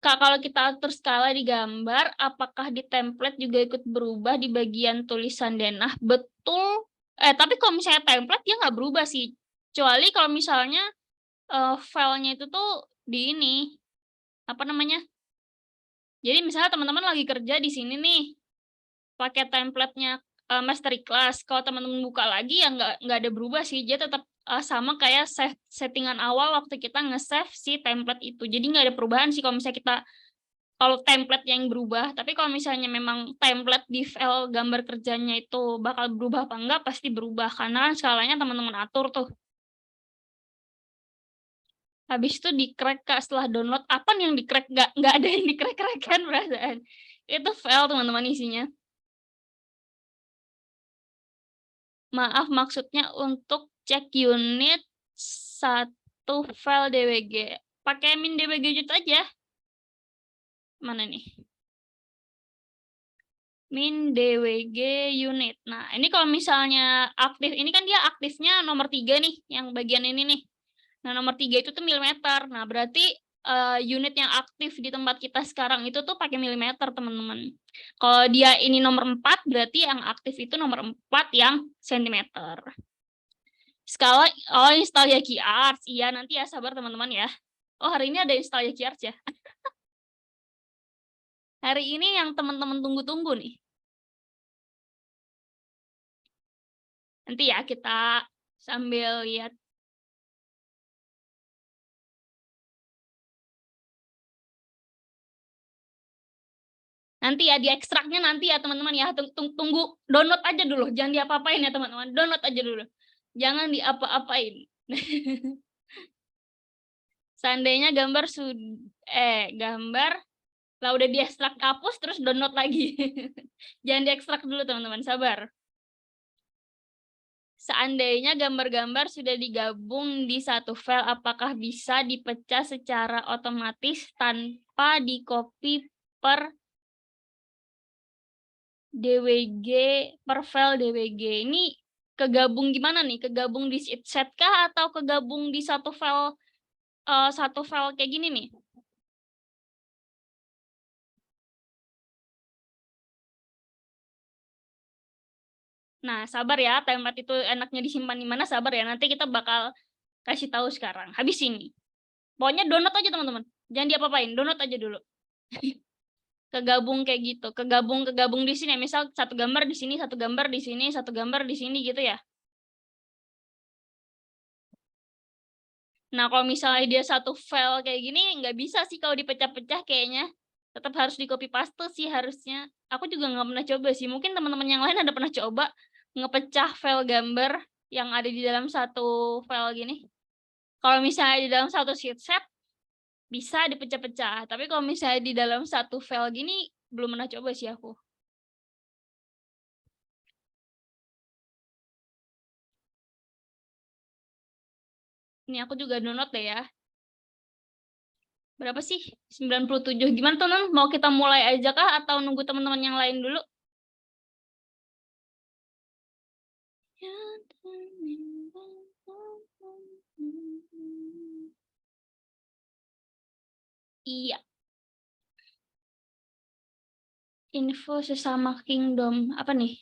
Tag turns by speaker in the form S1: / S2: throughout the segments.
S1: Kak, kalau kita atur skala di gambar, apakah di template juga ikut berubah di bagian tulisan denah? Betul, tapi kalau misalnya template dia nggak berubah sih, kecuali kalau misalnya, filenya itu tuh di ini, apa namanya, jadi misalnya teman-teman lagi kerja di sini nih, pakai template-nya, Masterclass, kalau teman-teman buka lagi ya nggak ada berubah sih, dia tetap, sama kayak settingan awal waktu kita nge-save si template itu. Jadi nggak ada perubahan sih kalau misalnya kita kalau template yang berubah, tapi kalau misalnya memang template di file gambar kerjanya itu bakal berubah apa enggak, pasti berubah, karena kan skalanya teman-teman atur tuh. Habis itu di-crack Kak, setelah download, apa nih yang di-crack? Nggak ada yang di-crack-crack kan perasaan. Itu file teman-teman isinya. Maaf, maksudnya untuk cek unit satu file DWG. Pakai min DWG jut aja. Mana nih? Min DWG unit. Nah, ini kalau misalnya aktif, ini kan dia aktifnya nomor 3 nih, yang bagian ini nih. Nah, nomor 3 itu tuh milimeter. Nah, berarti unit yang aktif di tempat kita sekarang itu tuh pakai milimeter, teman-teman. Kalau dia ini nomor 4, berarti yang aktif itu nomor 4 yang sentimeter. Skala, oh install Yaki Arts. Iya, nanti ya sabar teman-teman ya. Oh, hari ini ada install Yaki Arts ya. Hari ini yang teman-teman tunggu-tunggu nih. Nanti ya kita sambil lihat. Nanti ya di ekstraknya nanti ya teman-teman ya. Tunggu download aja dulu. Jangan diapa-apain ya teman-teman. Download aja dulu. Jangan diapa-apain. Seandainya gambar lah udah diekstrak hapus terus download lagi. Jangan diekstrak dulu teman-teman, sabar. Seandainya gambar-gambar sudah digabung di satu file, apakah bisa dipecah secara otomatis tanpa di-copy per DWG, per file DWG? Ini kegabung gimana nih? Kegabung di sheet kah atau kegabung di satu file kayak gini nih? Nah, sabar ya, template itu enaknya disimpan di mana, sabar ya. Nanti kita bakal kasih tahu sekarang. Habis ini. Pokoknya download aja teman-teman. Jangan diapa-apain, download aja dulu. Kegabung kayak gitu, kegabung di sini. Misal satu gambar di sini, satu gambar di sini, satu gambar di sini gitu ya. Nah, kalau misalnya dia satu file kayak gini, nggak bisa sih kalau dipecah-pecah kayaknya. Tetap harus di copy paste sih harusnya. Aku juga nggak pernah coba sih. Mungkin teman-teman yang lain ada pernah coba ngepecah file gambar yang ada di dalam satu file gini. Kalau misalnya di dalam satu sheet set, bisa dipecah-pecah. Tapi kalau misalnya di dalam satu file gini, belum pernah coba sih aku. Ini aku juga download deh ya. Berapa sih? 97. Gimana teman? Mau kita mulai aja kah atau nunggu teman-teman yang lain dulu? Iya, info sesama kingdom. Apa nih?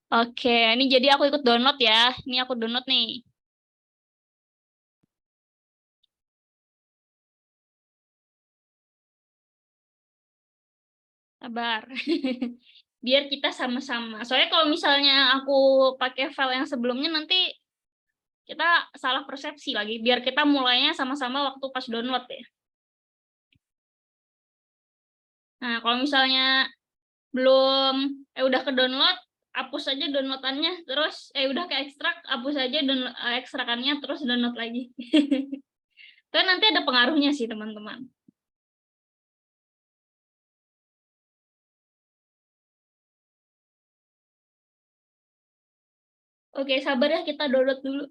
S1: Oke, ini jadi aku ikut download ya. Ini aku download nih. Sabar. Biar kita sama-sama. Soalnya kalau misalnya aku pakai file yang sebelumnya nanti kita salah persepsi lagi. Biar kita mulainya sama-sama waktu pas download ya. Nah, kalau misalnya belum udah ke download, hapus aja downloadannya, terus udah ke ekstrak, hapus aja ekstrakannya, terus download lagi. Itu nanti ada pengaruhnya sih teman-teman. Oke, sabar ya, kita download dulu.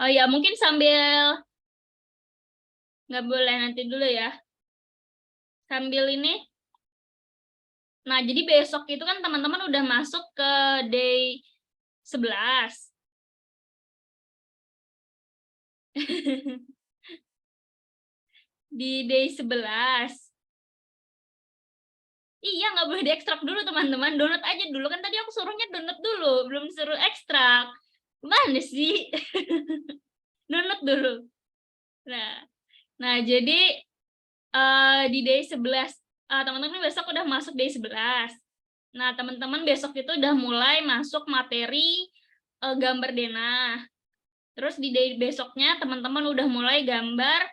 S1: Oh ya, mungkin sambil, nggak boleh nanti dulu ya. Sambil ini, nah jadi besok itu kan teman-teman udah masuk ke day 11. Di day 11. Iya, nggak boleh diekstrak dulu, teman-teman. Download aja dulu. Kan tadi aku suruhnya download dulu, belum suruh ekstrak. Gimana sih? Download dulu. Nah, jadi di day 11, teman-teman besok udah masuk day 11. Nah, teman-teman besok itu udah mulai masuk materi gambar denah. Terus di day besoknya teman-teman udah mulai gambar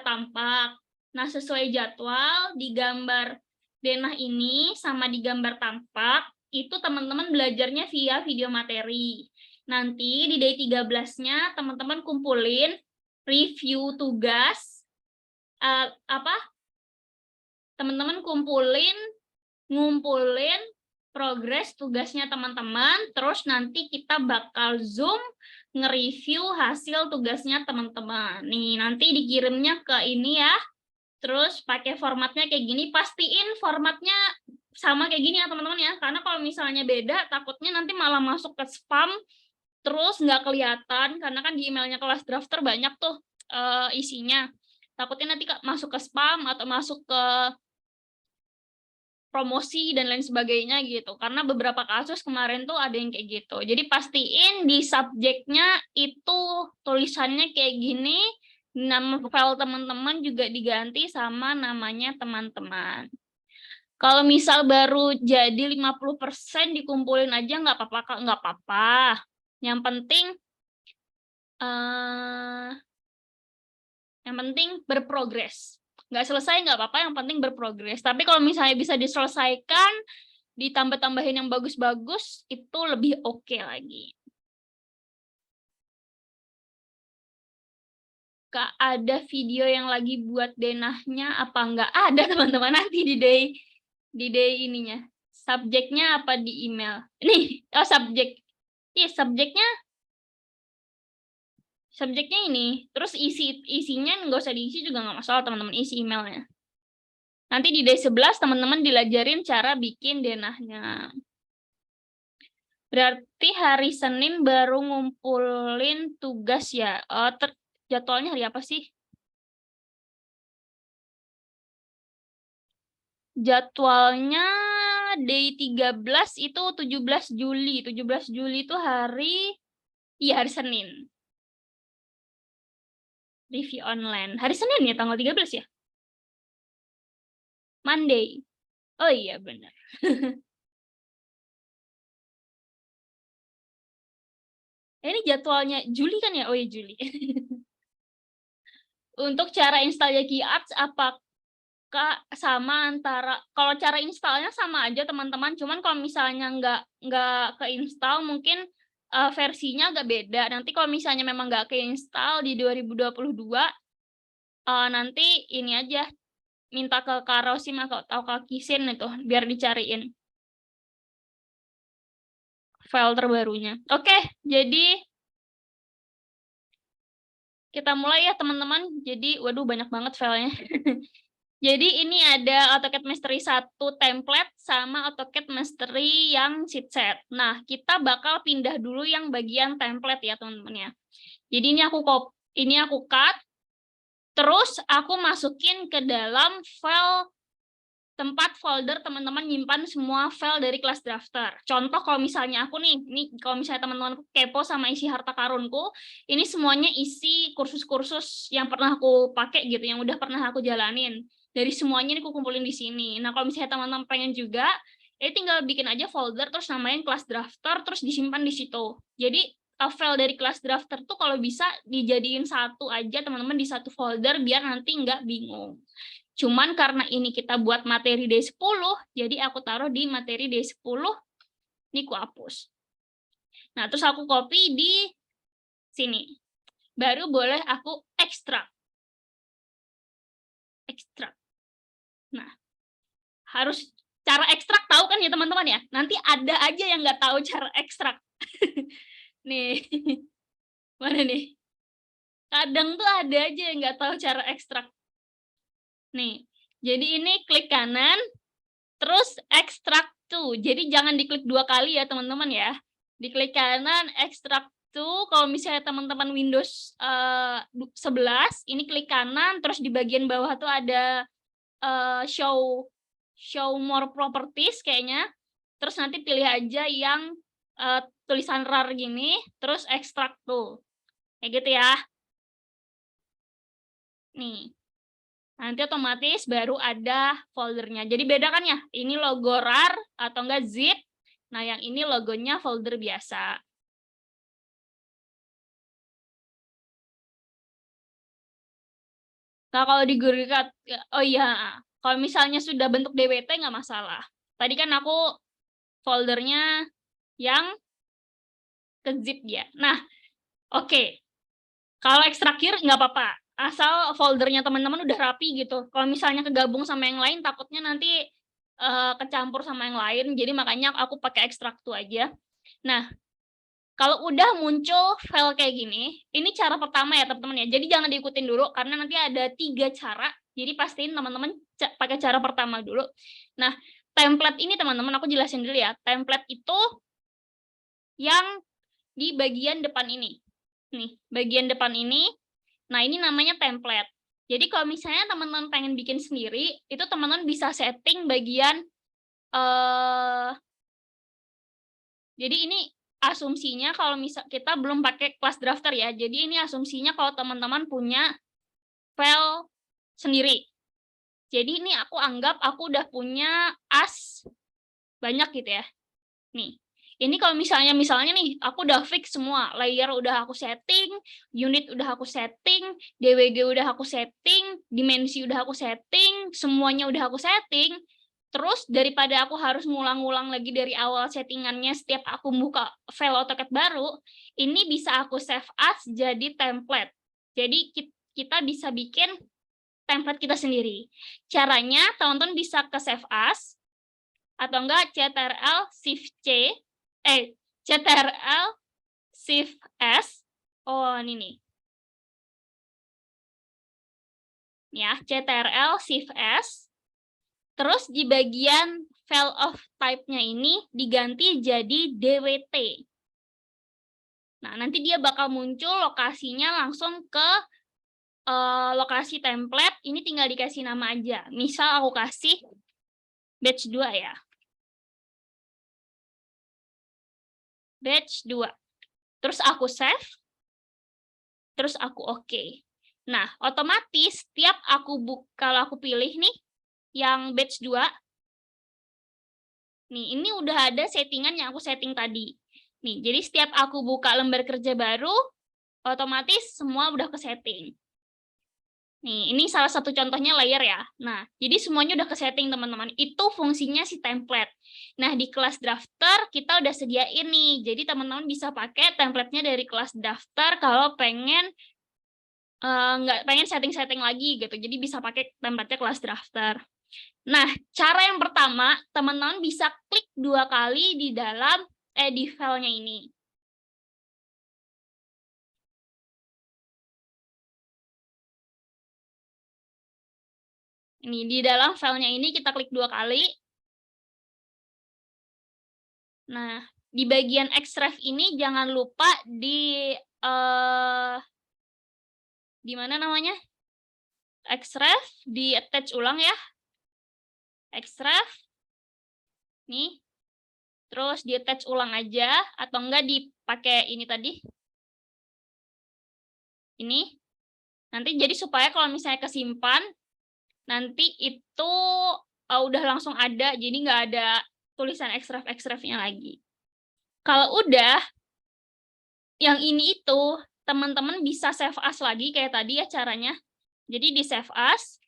S1: tampak. Nah, sesuai jadwal di gambar denah ini sama di gambar tampak, itu teman-teman belajarnya via video materi. Nanti di day 13-nya teman-teman kumpulin review tugas, teman-teman ngumpulin progres tugasnya teman-teman, terus nanti kita bakal Zoom nge-review hasil tugasnya teman-teman. Nih, nanti dikirimnya ke ini ya. Terus pakai formatnya kayak gini, pastiin formatnya sama kayak gini ya teman-teman ya. Karena kalau misalnya beda, takutnya nanti malah masuk ke spam, terus nggak kelihatan, karena kan di emailnya kelas drafter banyak tuh isinya. Takutnya nanti masuk ke spam atau masuk ke promosi dan lain sebagainya gitu. Karena beberapa kasus kemarin tuh ada yang kayak gitu. Jadi pastiin di subjeknya itu tulisannya kayak gini, nama file teman-teman juga diganti sama namanya teman-teman. Kalau misal baru jadi 50% dikumpulin aja nggak apa-apa, nggak apa-apa. Yang penting berprogres. Nggak selesai nggak apa-apa, yang penting berprogres. Tapi kalau misalnya bisa diselesaikan, ditambah-tambahin yang bagus-bagus, itu lebih oke lagi. Kak, ada video yang lagi buat denahnya apa nggak? Ada teman-teman, nanti di day ininya. Subjeknya apa di email? Nih, subjek. Iya, subjeknya ini. Terus isinya nggak usah diisi juga nggak masalah, teman-teman, isi emailnya. Nanti di day 11 teman-teman dilajarin cara bikin denahnya. Berarti hari Senin baru ngumpulin tugas ya. Jadwalnya hari apa sih? Jadwalnya day 13 itu 17 Juli. 17 Juli itu hari Senin. Review online. Hari Senin ya, tanggal 13 ya? Monday. Oh iya, benar. Ini jadwalnya Juli kan ya? Oh iya, Juli. Untuk cara install Yaki Arts, apakah sama antara, kalau cara installnya sama aja teman-teman, cuman kalau misalnya nggak keinstall mungkin versinya agak beda. Nanti kalau misalnya memang nggak keinstall di 2022, nanti ini aja, minta ke Kak Rosim atau Kak Kisin itu, biar dicariin file terbarunya. Oke, jadi kita mulai ya teman-teman. Jadi, waduh banyak banget filenya. Jadi ini ada AutoCAD Mastery 1 template sama AutoCAD Mastery yang sheet set. Nah, kita bakal pindah dulu yang bagian template ya, teman-teman ya. Jadi ini aku cut, terus aku masukin ke dalam file tempat folder teman-teman nyimpan semua file dari kelas drafter. Contoh kalau misalnya aku nih, ini kalau misalnya teman-teman kepo sama isi harta karunku, ini semuanya isi kursus-kursus yang pernah aku pakai gitu, yang udah pernah aku jalanin. Dari semuanya ini aku kumpulin di sini. Nah, kalau misalnya teman-teman pengen juga, tinggal bikin aja folder, terus namain kelas drafter, terus disimpan di situ. Jadi, file dari kelas drafter tuh kalau bisa dijadiin satu aja teman-teman di satu folder, biar nanti nggak bingung. Cuman karena ini kita buat materi D10, jadi aku taruh di materi D10, ini aku hapus. Nah, terus aku copy di sini. Baru boleh aku ekstrak. Nah, harus cara ekstrak tahu kan ya teman-teman ya? Nanti ada aja yang nggak tahu cara ekstrak. Nih, mana nih? Kadang tuh ada aja yang nggak tahu cara ekstrak. Nih, jadi ini klik kanan, terus ekstrak to. Jadi jangan diklik 2 kali ya teman-teman ya. Diklik kanan, ekstrak itu kalau misalnya teman-teman Windows 11, ini klik kanan, terus di bagian bawah tuh ada show more properties kayaknya. Terus nanti pilih aja yang tulisan rar gini, terus ekstrak tuh. Kayak gitu ya. Nih. Nanti otomatis baru ada foldernya. Jadi beda kan ya? Ini logo rar atau enggak zip. Nah, yang ini logonya folder biasa. Nah, kalau di Gurikat, oh iya, kalau misalnya sudah bentuk DWT nggak masalah. Tadi kan aku foldernya yang ke zip ya. Nah, oke. Kalau ekstrakir nggak apa-apa. Asal foldernya teman-teman udah rapi gitu. Kalau misalnya kegabung sama yang lain, takutnya nanti kecampur sama yang lain. Jadi makanya aku pakai ekstrak tuh aja. Nah, kalau udah muncul file kayak gini, ini cara pertama ya teman-teman ya. Jadi jangan diikutin dulu karena nanti ada 3 cara. Jadi pastiin teman-teman pakai cara pertama dulu. Nah, template ini teman-teman aku jelasin dulu ya. Template itu yang di bagian depan ini. Nih, bagian depan ini. Nah, ini namanya template. Jadi kalau misalnya teman-teman pengen bikin sendiri, itu teman-teman bisa setting bagian jadi ini asumsinya kalau misal kita belum pakai kelas drafter ya. Jadi ini asumsinya kalau teman-teman punya file sendiri. Jadi ini aku anggap aku udah punya as banyak gitu ya. Nih. Ini kalau misalnya nih aku udah fix semua, layer udah aku setting, unit udah aku setting, DWG udah aku setting, dimensi udah aku setting, semuanya udah aku setting. Terus daripada aku harus ngulang-ngulang lagi dari awal settingannya setiap aku buka file AutoCAD baru, ini bisa aku save as jadi template. Jadi kita bisa bikin template kita sendiri. Caranya teman-teman bisa ke save as atau enggak CTRL Shift C, CTRL Shift S. Oh, ini nih. Ya, CTRL Shift S. Terus di bagian file of type-nya ini diganti jadi DWT. Nah, nanti dia bakal muncul lokasinya langsung ke lokasi template. Ini tinggal dikasih nama aja. Misal aku kasih batch 2 ya. Batch 2. Terus aku save. Terus aku oke. Nah, otomatis tiap kalau aku pilih nih yang batch 2, nih ini udah ada settingan yang aku setting tadi. Nih, jadi setiap aku buka lembar kerja baru, otomatis semua udah ke-setting. Nih, ini salah satu contohnya layer ya. Nah, jadi semuanya udah ke-setting teman-teman. Itu fungsinya si template. Nah, di kelas drafter kita udah sediain nih. Jadi teman-teman bisa pakai template-nya dari kelas drafter kalau pengen nggak pengen setting-setting lagi gitu. Jadi bisa pakai template-nya kelas drafter. Nah, cara yang pertama, teman-teman bisa klik 2 kali di dalam di filenya ini. Ini di dalam filenya ini kita klik 2 kali. Nah, di bagian extract ini jangan lupa di mana namanya? Extract, di attach ulang ya. Extract. Nih. Terus di attach ulang aja atau enggak dipakai ini tadi. Ini. Nanti jadi supaya kalau misalnya kesimpan nanti itu udah langsung ada, jadi nggak ada tulisan extract-nya lagi. Kalau udah, yang ini itu teman-teman bisa save as lagi kayak tadi ya caranya. Jadi di save as,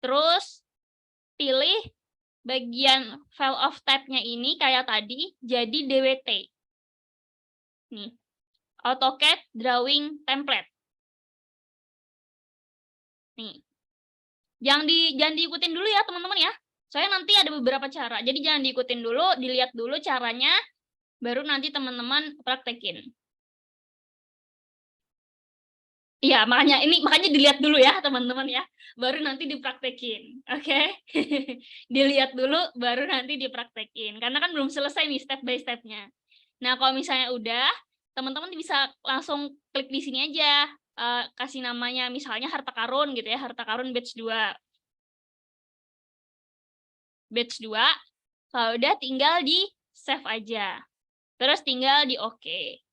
S1: terus pilih bagian file of type-nya ini kayak tadi jadi DWT. Nih, AutoCAD Drawing Template. Nih. Jangan diikutin dulu ya teman-teman ya. Soalnya nanti ada beberapa cara. Jadi jangan diikutin dulu, dilihat dulu caranya, baru nanti teman-teman praktekin. Iya, makanya dilihat dulu ya teman-teman ya, baru nanti dipraktekin. Oke? Dilihat dulu, baru nanti dipraktekin. Karena kan belum selesai nih step by step-nya. Nah, kalau misalnya udah, teman-teman bisa langsung klik di sini aja, kasih namanya misalnya harta karun gitu ya, harta karun batch 2. Batch 2, kalau udah tinggal di-save aja. Terus tinggal di-oke.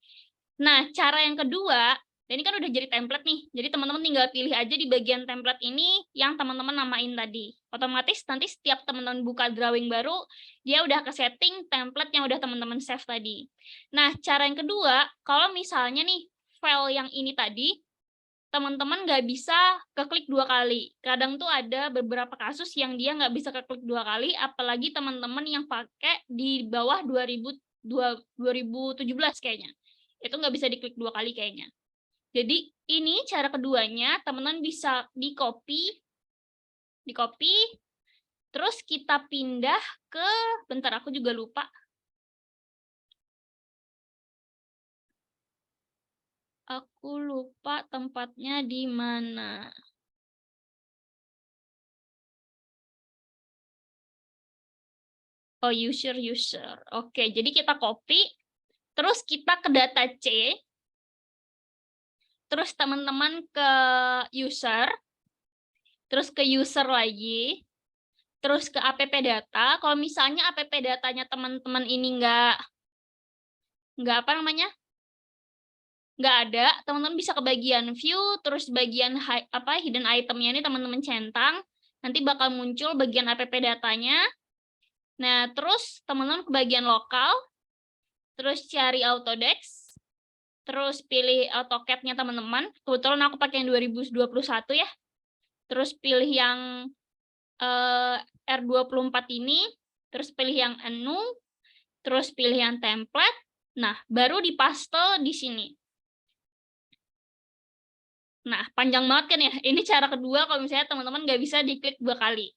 S1: Nah, cara yang kedua, ini kan udah jadi template nih. Jadi teman-teman tinggal pilih aja di bagian template ini yang teman-teman namain tadi. Otomatis nanti setiap teman-teman buka drawing baru, dia udah ke setting template yang udah teman-teman save tadi. Nah, cara yang kedua, kalau misalnya nih file yang ini tadi, teman-teman nggak bisa keklik 2 kali. Kadang tuh ada beberapa kasus yang dia nggak bisa keklik 2 kali, apalagi teman-teman yang pakai di bawah 2017 kayaknya. Itu nggak bisa diklik 2 kali kayaknya. Jadi ini cara keduanya, teman-teman bisa di-copy, terus kita pindah ke, bentar aku juga lupa. Aku lupa tempatnya di mana. Oh, user. Oke, jadi kita copy, terus kita ke data C, terus teman-teman ke user, terus ke user lagi, terus ke app data. Kalau misalnya app datanya teman-teman ini nggak apa namanya, nggak ada, teman-teman bisa ke bagian view, terus bagian hidden itemnya ini teman-teman centang, nanti bakal muncul bagian app datanya. Nah, terus teman-teman ke bagian lokal, terus cari Autodesk, terus pilih AutoCAD-nya teman-teman. Kebetulan aku pakai yang 2021 ya. Terus pilih yang R24 ini, terus pilih yang enu, terus pilih yang template. Nah, baru dipaste di sini. Nah, panjang banget kan ya? Ini cara kedua kalau misalnya teman-teman nggak bisa diklik 2 kali.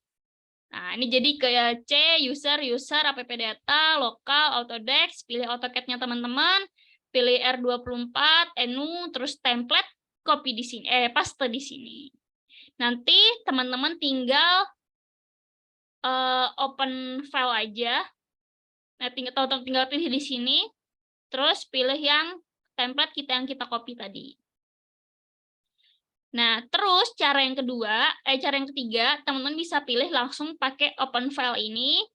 S1: Nah, ini jadi ke C, user, app data, lokal, Autodesk, pilih AutoCAD-nya teman-teman, pilih R24, enu, terus template, copy di sini, paste di sini. Nanti teman-teman tinggal open file aja. Nah, tinggal pilih di sini, terus pilih yang template yang kita copy tadi. Nah, terus cara yang ketiga, teman-teman bisa pilih langsung pakai open file ini.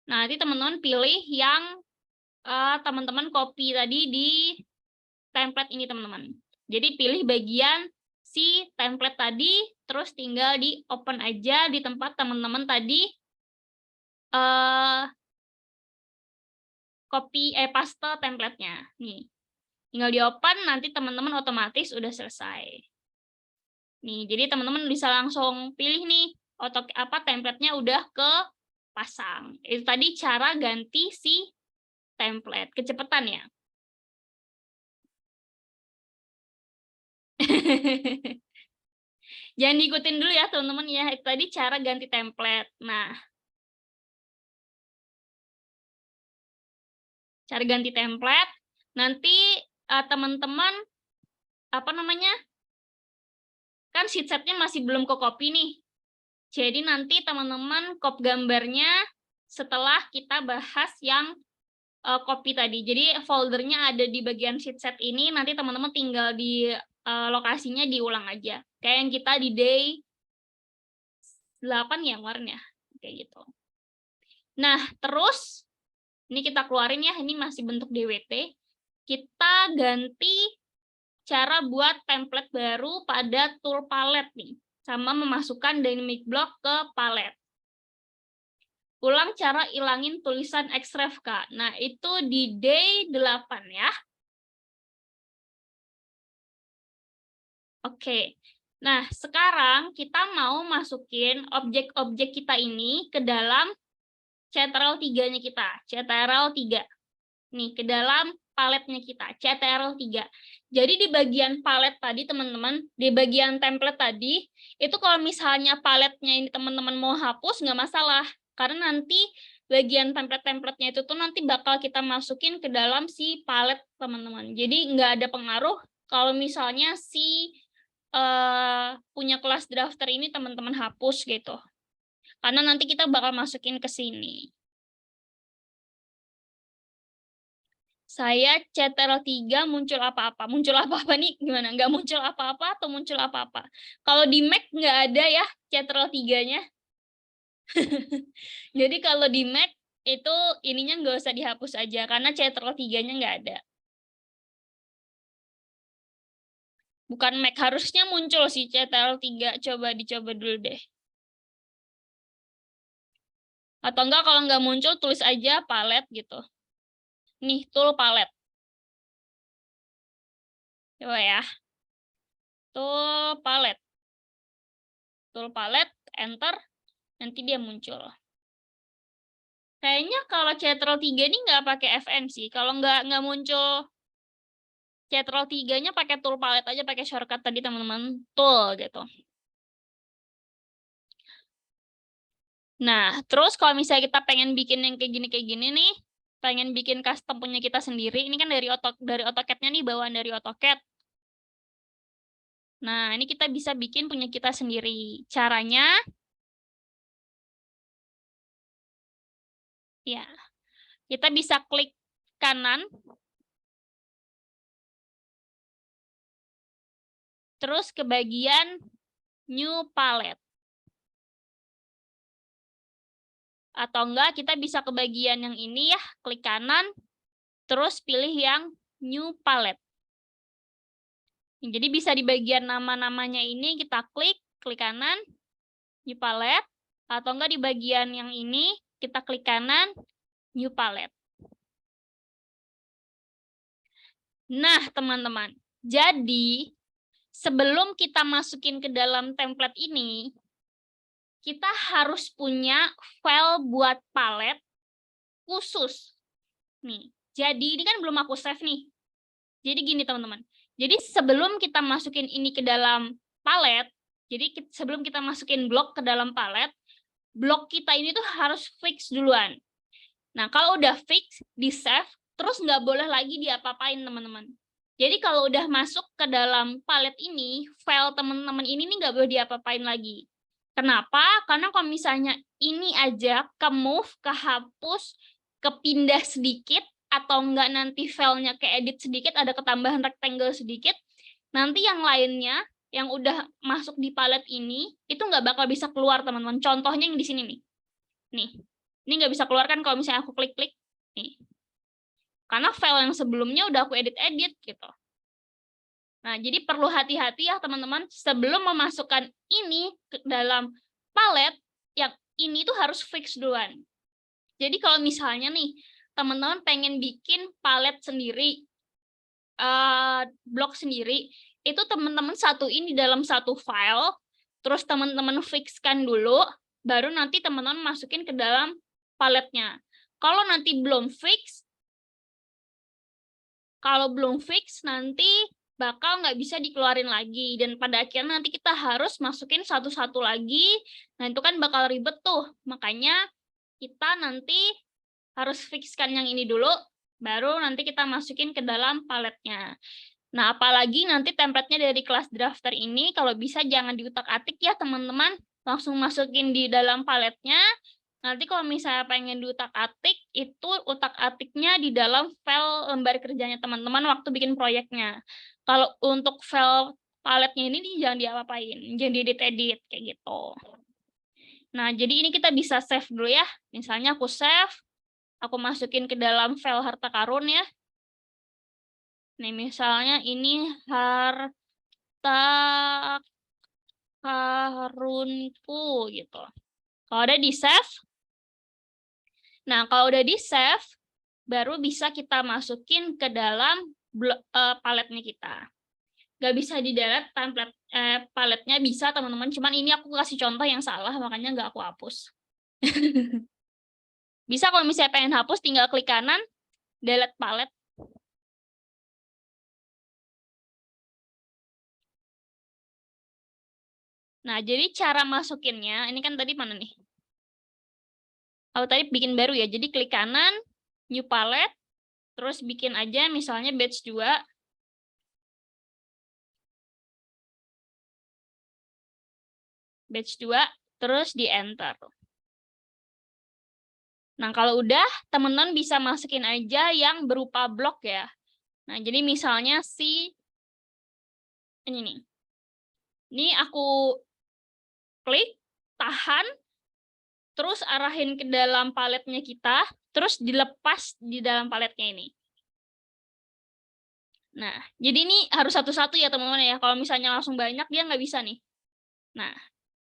S1: Nah, nanti teman-teman pilih yang teman-teman copy tadi di template ini, teman-teman. Jadi pilih bagian si template tadi, terus tinggal di open aja di tempat teman-teman tadi paste template-nya. Nih. Tinggal di open, nanti teman-teman otomatis udah selesai. Nih, jadi teman-teman bisa langsung pilih nih, template-nya udah kepasang. Itu tadi cara ganti si template. Kecepatan ya. Jangan diikutin dulu ya, teman-teman ya. Itu tadi cara ganti template. Nah, cara ganti template, nanti teman-teman kan sheet set-nya masih belum ke copy nih. Jadi nanti teman-teman copy gambarnya setelah kita bahas yang copy tadi. Jadi foldernya ada di bagian sheet set ini, nanti teman-teman tinggal di lokasinya diulang aja. Kayak yang kita di day 8 ya kemarin ya, kayak gitu. Nah, terus ini kita keluarin ya, ini masih bentuk DWT. Kita ganti cara buat template baru pada tool palette nih, sama memasukkan dynamic block ke palette. Ulang cara ilangin tulisan xref, Kak. Nah, itu di day 8 ya. Oke. Nah, sekarang kita mau masukin objek-objek kita ini ke dalam CTRL 3-nya kita. CTRL 3. Nih, ke dalam paletnya kita, CTRL 3. Jadi di bagian palet tadi, teman-teman, di bagian template tadi, itu kalau misalnya paletnya ini teman-teman mau hapus, nggak masalah. Karena nanti bagian template-templatenya itu tuh nanti bakal kita masukin ke dalam si palet, teman-teman. Jadi nggak ada pengaruh kalau misalnya si punya kelas drafter ini teman-teman hapus gitu. Karena nanti kita bakal masukin ke sini. Saya Ctrl+3 muncul apa-apa. Muncul apa-apa nih gimana? Nggak muncul apa-apa atau muncul apa-apa? Kalau di Mac nggak ada ya Ctrl+3-nya. Jadi kalau di Mac itu ininya nggak usah dihapus aja karena Ctrl+3-nya nggak ada. Bukan Mac, harusnya muncul sih Ctrl+3. Coba dicoba dulu deh. Atau enggak kalau nggak muncul tulis aja palet gitu. Nih, tool palet. Coba ya. Tool palet. Tool palet, enter, nanti dia muncul. Kayaknya kalau Ctrl+3 ini nggak pakai Fn sih. Kalau nggak muncul Ctrl+3-nya pakai tool palet aja, pakai shortcut tadi teman-teman. Tool gitu. Nah, terus kalau misalnya kita pengen bikin yang kayak gini nih, pengen bikin custom punya kita sendiri, ini kan dari AutoCAD-nya nih, bawaan dari AutoCAD. Nah, ini kita bisa bikin punya kita sendiri. Caranya, ya, kita bisa klik kanan, terus ke bagian New Palette. Atau enggak, kita bisa ke bagian yang ini ya, klik kanan, terus pilih yang New Palette. Jadi bisa di bagian nama-namanya ini kita klik kanan, New Palette, atau enggak di bagian yang ini kita klik kanan, New Palette. Nah, teman-teman, jadi sebelum kita masukin ke dalam template ini, kita harus punya file buat palet khusus. Nih, jadi ini kan belum aku save nih. Jadi gini teman-teman, jadi sebelum kita masukin ini ke dalam palet, jadi sebelum kita masukin blok ke dalam palet, blok kita ini tuh harus fix duluan. Nah, kalau udah fix, di-save, terus nggak boleh lagi diapa-apain, teman-teman. Jadi kalau udah masuk ke dalam palet ini, file teman-teman ini nih nggak boleh diapa-apain lagi. Kenapa? Karena kalau misalnya ini aja ke-move, kehapus, kepindah sedikit, atau nggak nanti filenya ke-edit sedikit, ada ketambahan rectangle sedikit, nanti yang lainnya, yang udah masuk di palet ini, itu nggak bakal bisa keluar, teman-teman. Contohnya yang di sini nih. Nih, ini nggak bisa keluar kan kalau misalnya aku klik-klik. Nih. Karena file yang sebelumnya udah aku edit-edit gitu. Nah, jadi perlu hati-hati ya teman-teman, sebelum memasukkan ini ke dalam palet, yang ini tuh harus fix duluan. Jadi kalau misalnya nih, teman-teman pengen bikin palet sendiri, blok sendiri, itu teman-teman satuin di dalam satu file, terus teman-teman fixkan dulu, baru nanti teman-teman masukin ke dalam paletnya. Kalau nanti belum fix, nanti bakal nggak bisa dikeluarin lagi. Dan pada akhirnya nanti kita harus masukin satu-satu lagi. Nah, itu kan bakal ribet tuh. Makanya kita nanti harus fixkan yang ini dulu, baru nanti kita masukin ke dalam paletnya. Nah, apalagi nanti template-nya dari kelas drafter ini, kalau bisa jangan diutak-atik ya teman-teman. Langsung masukin di dalam paletnya. Nanti kalau misalnya pengen diutak-atik, itu utak-atiknya di dalam file lembar kerjanya teman-teman waktu bikin proyeknya. Kalau untuk file paletnya ini jangan diapa-apain, jangan diedit-edit, kayak gitu. Nah, jadi ini kita bisa save dulu ya. Misalnya aku save, aku masukin ke dalam file harta karun ya. Nih, misalnya ini harta karunku gitu. Kalau udah di-save, nah, kalau udah di-save, baru bisa kita masukin ke dalam paletnya kita. Nggak bisa di-delete template paletnya bisa, teman-teman. Cuman ini aku kasih contoh yang salah, makanya nggak aku hapus. Bisa kalau misalnya pengen hapus, tinggal klik kanan, delete palet. Nah, jadi cara masukinnya, ini kan tadi mana nih? Kalau tadi bikin baru ya, jadi klik kanan, new palette, terus bikin aja misalnya batch 2. Batch 2, terus di enter. Nah, kalau udah, teman-teman bisa masukin aja yang berupa blok ya. Nah, jadi misalnya ini nih. Ini aku klik, tahan, terus arahin ke dalam paletnya kita, terus dilepas di dalam paletnya ini. Nah, jadi ini harus satu-satu ya teman-teman ya. Kalau misalnya langsung banyak, dia nggak bisa nih. Nah,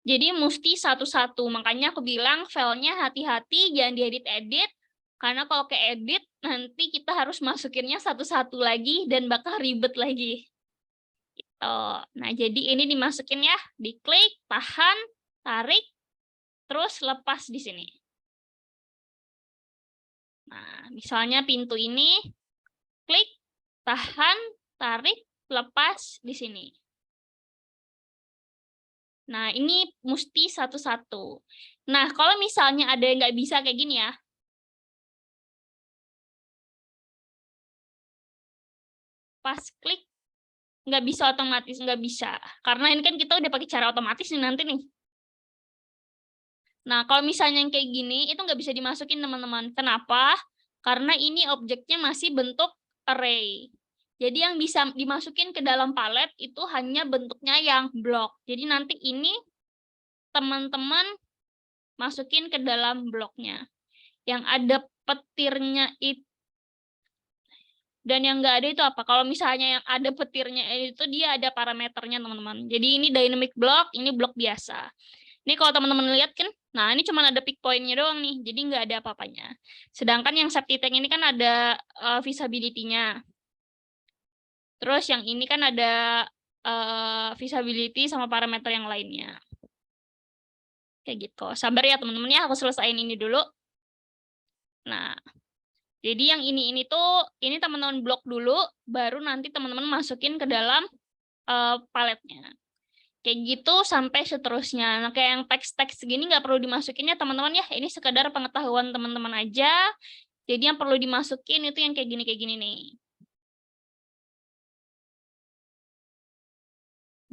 S1: jadi mesti satu-satu. Makanya aku bilang filenya hati-hati, jangan diedit-edit. Karena kalau ke-edit, nanti kita harus masukinnya satu-satu lagi dan bakal ribet lagi. Gitu. Nah, jadi ini dimasukin ya. Diklik, tahan, tarik, terus lepas di sini. Nah, misalnya pintu ini, klik, tahan, tarik, lepas di sini. Nah, ini mesti satu-satu. Nah, kalau misalnya ada yang nggak bisa kayak gini ya, pas klik, nggak bisa otomatis, nggak bisa. Karena ini kan kita udah pakai cara otomatis nih nanti nih. Nah, kalau misalnya yang kayak gini, itu nggak bisa dimasukin teman-teman. Kenapa? Karena ini objeknya masih bentuk array. Jadi yang bisa dimasukin ke dalam palet itu hanya bentuknya yang blok. Jadi nanti ini teman-teman masukin ke dalam bloknya. Yang ada petirnya itu, dan yang nggak ada itu apa? Kalau misalnya yang ada petirnya itu dia ada parameternya teman-teman. Jadi ini dynamic block, ini blok biasa. Ini kalau teman-teman lihat kan, nah ini cuma ada pick point-nya doang nih, jadi nggak ada apa-apanya. Sedangkan yang safety tank ini kan ada visibility-nya. Terus yang ini kan ada visibility sama parameter yang lainnya. Kayak gitu. Sabar ya teman-teman ya, aku selesaiin ini dulu. Nah, jadi yang ini tuh, ini teman-teman blok dulu, baru nanti teman-teman masukin ke dalam paletnya. Kayak gitu sampai seterusnya. Nah, kayak yang teks-teks segini nggak perlu dimasukin ya teman-teman ya. Ini sekedar pengetahuan teman-teman aja. Jadi yang perlu dimasukin itu yang kayak gini nih.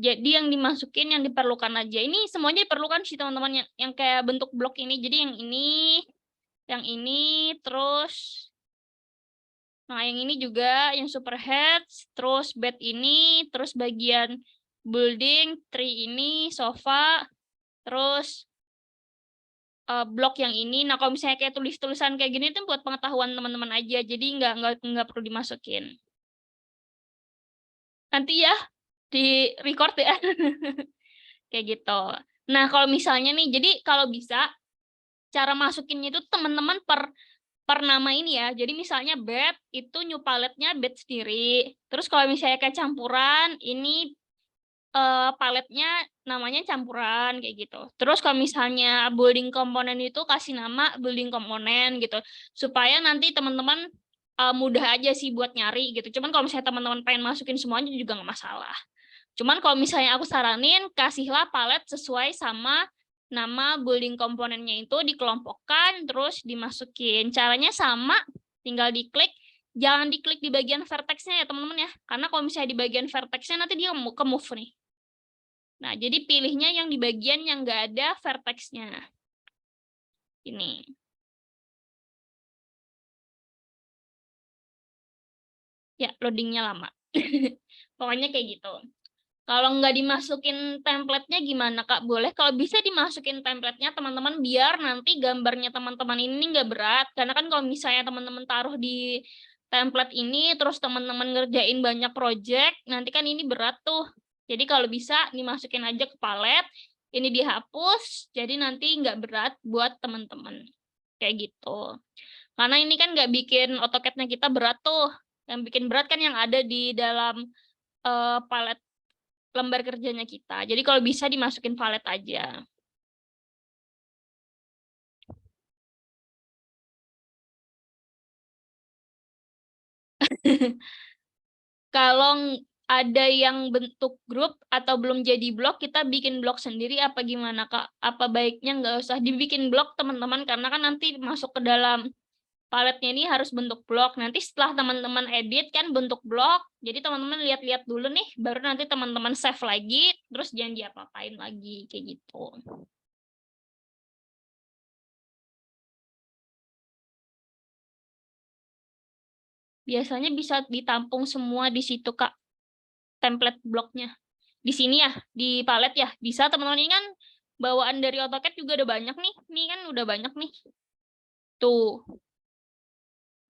S1: Jadi yang dimasukin yang diperlukan aja. Ini semuanya diperlukan sih teman-teman yang kayak bentuk blok ini. Jadi yang ini, terus nah yang ini juga yang superhead, terus bed ini, terus bagian building, tree ini, sofa, terus blok yang ini. Nah, kalau misalnya kayak tulis-tulisan kayak gini itu buat pengetahuan teman-teman aja. Jadi nggak perlu dimasukin. Nanti ya di record ya. Kayak gitu. Nah, kalau misalnya nih, jadi kalau bisa cara masukinnya itu teman-teman per nama ini ya. Jadi misalnya bed itu new paletnya bed sendiri. Terus kalau misalnya kayak campuran, ini paletnya namanya campuran kayak gitu. Terus kalau misalnya building komponen itu kasih nama building komponen gitu. Supaya nanti teman-teman mudah aja sih buat nyari gitu. Cuman kalau misalnya teman-teman pengen masukin semuanya juga nggak masalah. Cuman kalau misalnya aku saranin kasihlah palet sesuai sama nama building komponennya itu dikelompokkan terus dimasukin. Caranya sama, tinggal diklik. Jangan diklik di bagian vertexnya ya teman-teman ya. Karena kalau misalnya di bagian vertexnya nanti dia ke move nih. Nah, jadi pilihnya yang di bagian yang nggak ada vertexnya. Ini. Ya, loadingnya lama. Pokoknya kayak gitu. Kalau nggak dimasukin template-nya gimana, Kak? Boleh kalau bisa dimasukin template-nya, teman-teman, biar nanti gambarnya teman-teman ini nggak berat. Karena kan kalau misalnya teman-teman taruh di template ini, terus teman-teman ngerjain banyak project, nanti kan ini berat tuh. Jadi kalau bisa dimasukin aja ke palet, ini dihapus, jadi nanti nggak berat buat teman-teman. Kayak gitu. Karena ini kan nggak bikin AutoCAD-nya kita berat tuh. Yang bikin berat kan yang ada di dalam palet lembar kerjanya kita. Jadi kalau bisa dimasukin valet aja. Kalau ada yang bentuk grup atau belum jadi blok, kita bikin blok sendiri apa gimana, Kak? Apa baiknya nggak usah dibikin blok, teman-teman, karena kan nanti masuk ke dalam paletnya ini harus bentuk blok. Nanti setelah teman-teman edit kan bentuk blok, jadi teman-teman lihat-lihat dulu nih, baru nanti teman-teman save lagi, terus jangan diapa-apain lagi, kayak gitu. Biasanya bisa ditampung semua di situ, Kak, template bloknya. Di sini ya, di palet ya, bisa teman-teman. Ini kan bawaan dari AutoCAD juga udah banyak nih. Ini kan udah banyak nih. Tuh.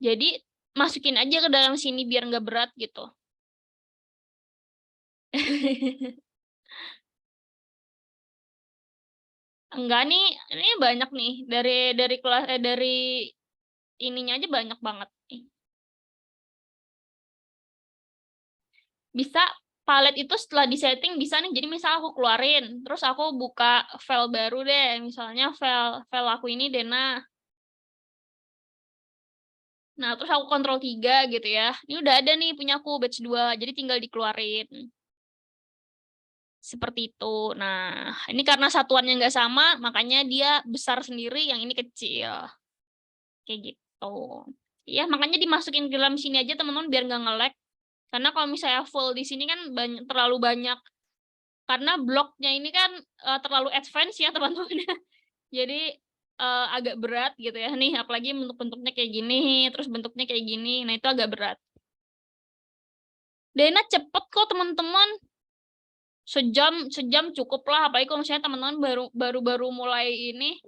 S1: Jadi masukin aja ke dalam sini biar nggak berat gitu. Enggak nih, ini banyak nih dari kelas dari ininya aja banyak banget. Bisa palet itu setelah disetting bisa nih. Jadi misal aku keluarin, terus aku buka file baru deh. Misalnya file aku ini Dena. Nah, terus aku Ctrl 3 gitu ya. Ini udah ada nih punya aku batch 2, jadi tinggal dikeluarin. Seperti itu. Nah, ini karena satuannya nggak sama, makanya dia besar sendiri, yang ini kecil. Kayak gitu. Ya, makanya dimasukin ke dalam sini aja teman-teman biar nggak nge-lag. Karena kalau misalnya full di sini kan terlalu banyak. Karena bloknya ini kan terlalu advance ya teman-teman. Jadi agak berat gitu ya. Nih, apalagi bentuk-bentuknya kayak gini, terus bentuknya kayak gini. Nah, itu agak berat. Dena cepet kok teman-teman. Sejam cukup lah, apalagi kalau misalnya teman-teman baru mulai ini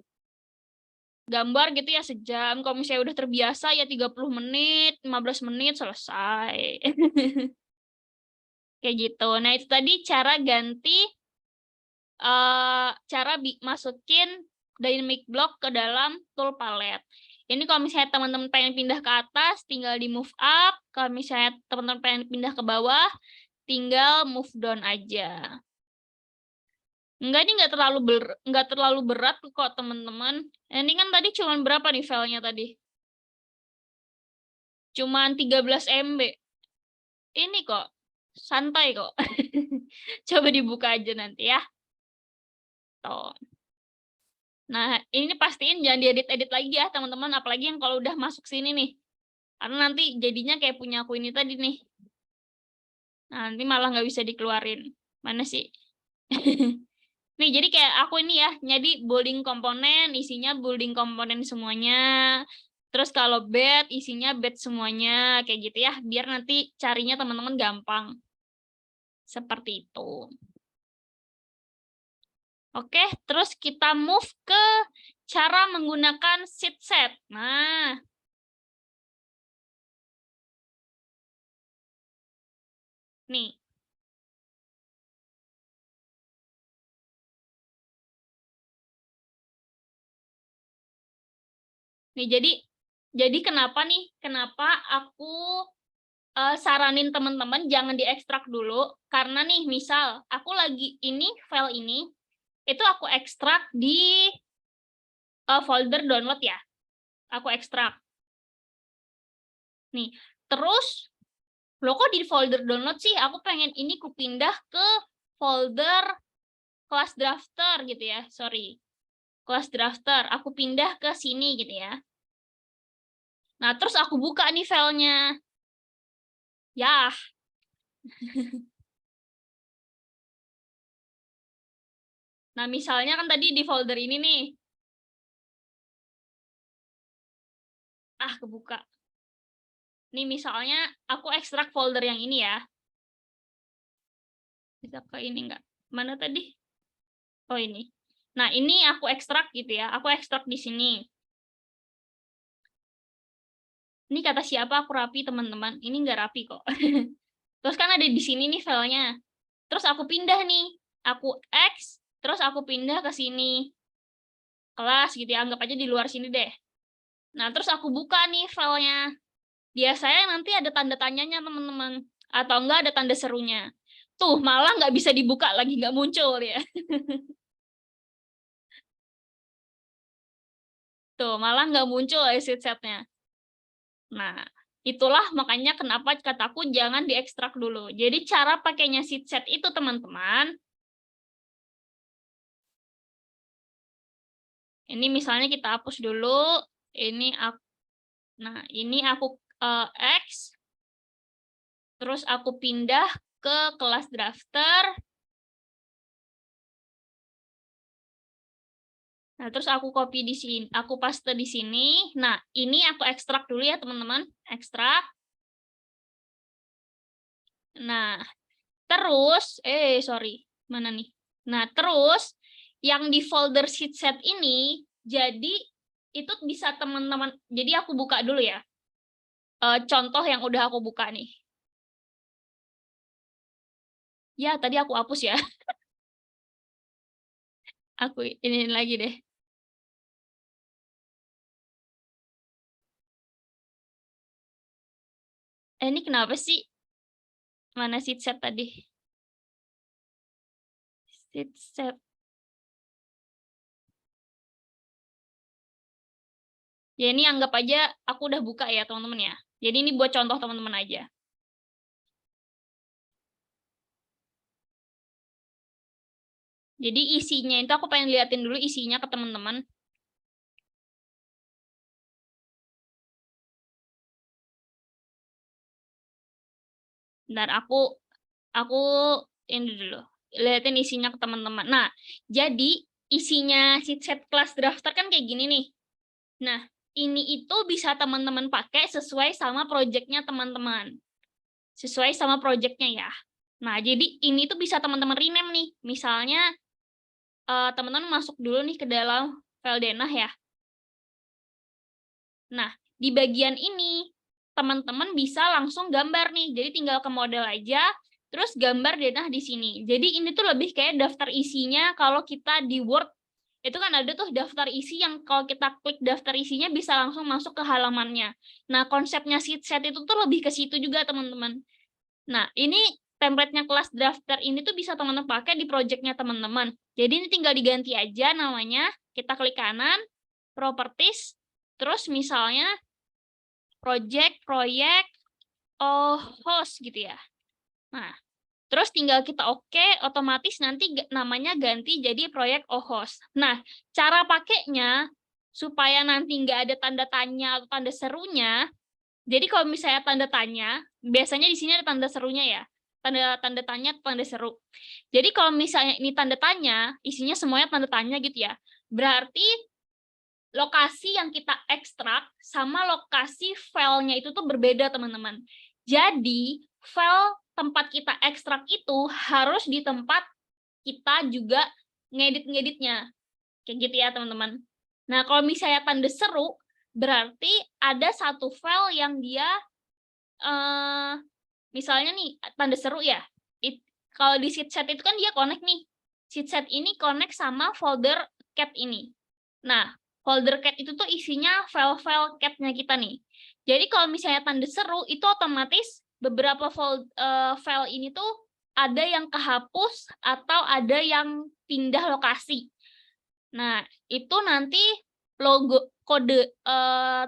S1: gambar gitu ya sejam. Kalau misalnya udah terbiasa ya 30 menit, 15 menit selesai. Kayak gitu. Nah, itu tadi cara ganti cara masukin dynamic block ke dalam tool palette. Ini kalau misalnya teman-teman pengen pindah ke atas, tinggal di move up. Kalau misalnya teman-teman pengen pindah ke bawah, tinggal move down aja. Enggak, ini nggak terlalu berat kok teman-teman. Ini kan tadi cuman berapa nih filenya tadi? Cuman 13 MB. Ini kok santai kok. Coba dibuka aja nanti ya. Tuh. Nah, ini pastiin jangan diedit-edit lagi ya teman-teman, apalagi yang kalau udah masuk sini nih. Karena nanti jadinya kayak punya aku ini tadi nih. Nah, nanti malah nggak bisa dikeluarin. Mana sih? Nih, jadi kayak aku ini ya, jadi building komponen, isinya building komponen semuanya. Terus kalau bed, isinya bed semuanya. Kayak gitu ya, biar nanti carinya teman-teman gampang. Seperti itu. Oke, terus kita move ke cara menggunakan sheet set. Nah, nih. Nih, jadi kenapa nih? Kenapa aku saranin teman-teman jangan diekstrak dulu? Karena nih, misal aku lagi ini file ini itu aku ekstrak di folder download ya. Aku ekstrak. Nih, terus lo kok di folder download sih? Aku pengen ini ku pindah ke folder kelas drafter gitu ya. Sorry. Kelas drafter. Aku pindah ke sini gitu ya. Nah, terus aku buka nih filenya. Ya, nah, misalnya kan tadi di folder ini nih. Kebuka. Nih, misalnya aku ekstrak folder yang ini ya. Bisa ke ini nggak? Mana tadi? Oh, ini. Nah, ini aku ekstrak gitu ya. Aku ekstrak di sini. Ini kata siapa aku rapi, teman-teman. Ini nggak rapi kok. Terus kan ada di sini nih filenya. Terus aku pindah nih. Aku X, terus aku pindah ke sini. Kelas gitu ya. Anggap aja di luar sini deh. Nah, terus aku buka nih filenya. Biasanya nanti ada tanda tanyanya, teman-teman. Atau enggak ada tanda serunya. Tuh, malah nggak bisa dibuka lagi, nggak muncul ya. Tuh, malah nggak muncul ya sheet-setnya. Nah, itulah makanya kenapa kataku jangan diekstrak dulu. Jadi cara pakainya sheet set itu, teman-teman. Ini misalnya kita hapus dulu. Nah, ini aku X. Terus aku pindah ke kelas drafter. Nah, terus aku copy di sini, aku paste di sini. Nah, ini aku ekstrak dulu ya, teman-teman. Ekstrak. Nah, terus sorry, mana nih? Nah, terus yang di folder sheet set ini, jadi itu bisa teman-teman, jadi aku buka dulu ya. Contoh yang udah aku buka nih. Ya, tadi aku hapus ya. Aku ini lagi deh. Ini kenapa sih? Mana sheet set tadi? Sheet set. Ya ini anggap aja aku udah buka ya teman-teman ya. Jadi ini buat contoh teman-teman aja. Jadi isinya itu aku pengen liatin dulu isinya ke teman-teman. Dan aku ini dulu liatin isinya ke teman-teman. Nah, jadi isinya sheet set kelas drafter kan kayak gini nih. Nah, ini itu bisa teman-teman pakai sesuai sama projectnya teman-teman. Sesuai sama projectnya ya. Nah, jadi ini tuh bisa teman-teman rename nih. Misalnya teman-teman masuk dulu nih ke dalam file denah ya. Nah, di bagian ini teman-teman bisa langsung gambar nih. Jadi tinggal ke model aja, terus gambar denah di sini. Jadi ini tuh lebih kayak daftar isinya kalau kita di Word, itu kan ada tuh daftar isi yang kalau kita klik daftar isinya bisa langsung masuk ke halamannya. Nah, konsepnya sheet set itu tuh lebih ke situ juga, teman-teman. Nah, ini template-nya kelas drafter ini tuh bisa teman-teman pakai di project-nya teman-teman. Jadi ini tinggal diganti aja namanya, kita klik kanan, properties, terus misalnya project, proyek, host gitu ya. Nah, terus tinggal kita oke, otomatis nanti namanya ganti jadi proyek host. Nah, cara pakainya supaya nanti nggak ada tanda tanya atau tanda serunya. Jadi kalau misalnya tanda tanya, biasanya di sini ada tanda serunya ya. Tanda tanya, tanda seru. Jadi kalau misalnya ini tanda tanya, isinya semuanya tanda tanya gitu ya. Berarti lokasi yang kita ekstrak sama lokasi filenya itu tuh berbeda, teman-teman. Jadi, file tempat kita ekstrak itu harus di tempat kita juga ngedit-ngeditnya. Kayak gitu ya, teman-teman. Nah, kalau misalnya tanda seru, berarti ada satu file yang dia misalnya nih tanda seru ya. Kalau di sheet set itu kan dia connect nih. Sheet set ini connect sama folder cat ini. Nah, folder cat itu tuh isinya file-file cat-nya kita nih. Jadi kalau misalnya tanda seru itu otomatis beberapa file ini tuh ada yang kehapus atau ada yang pindah lokasi. Nah, itu nanti logo kode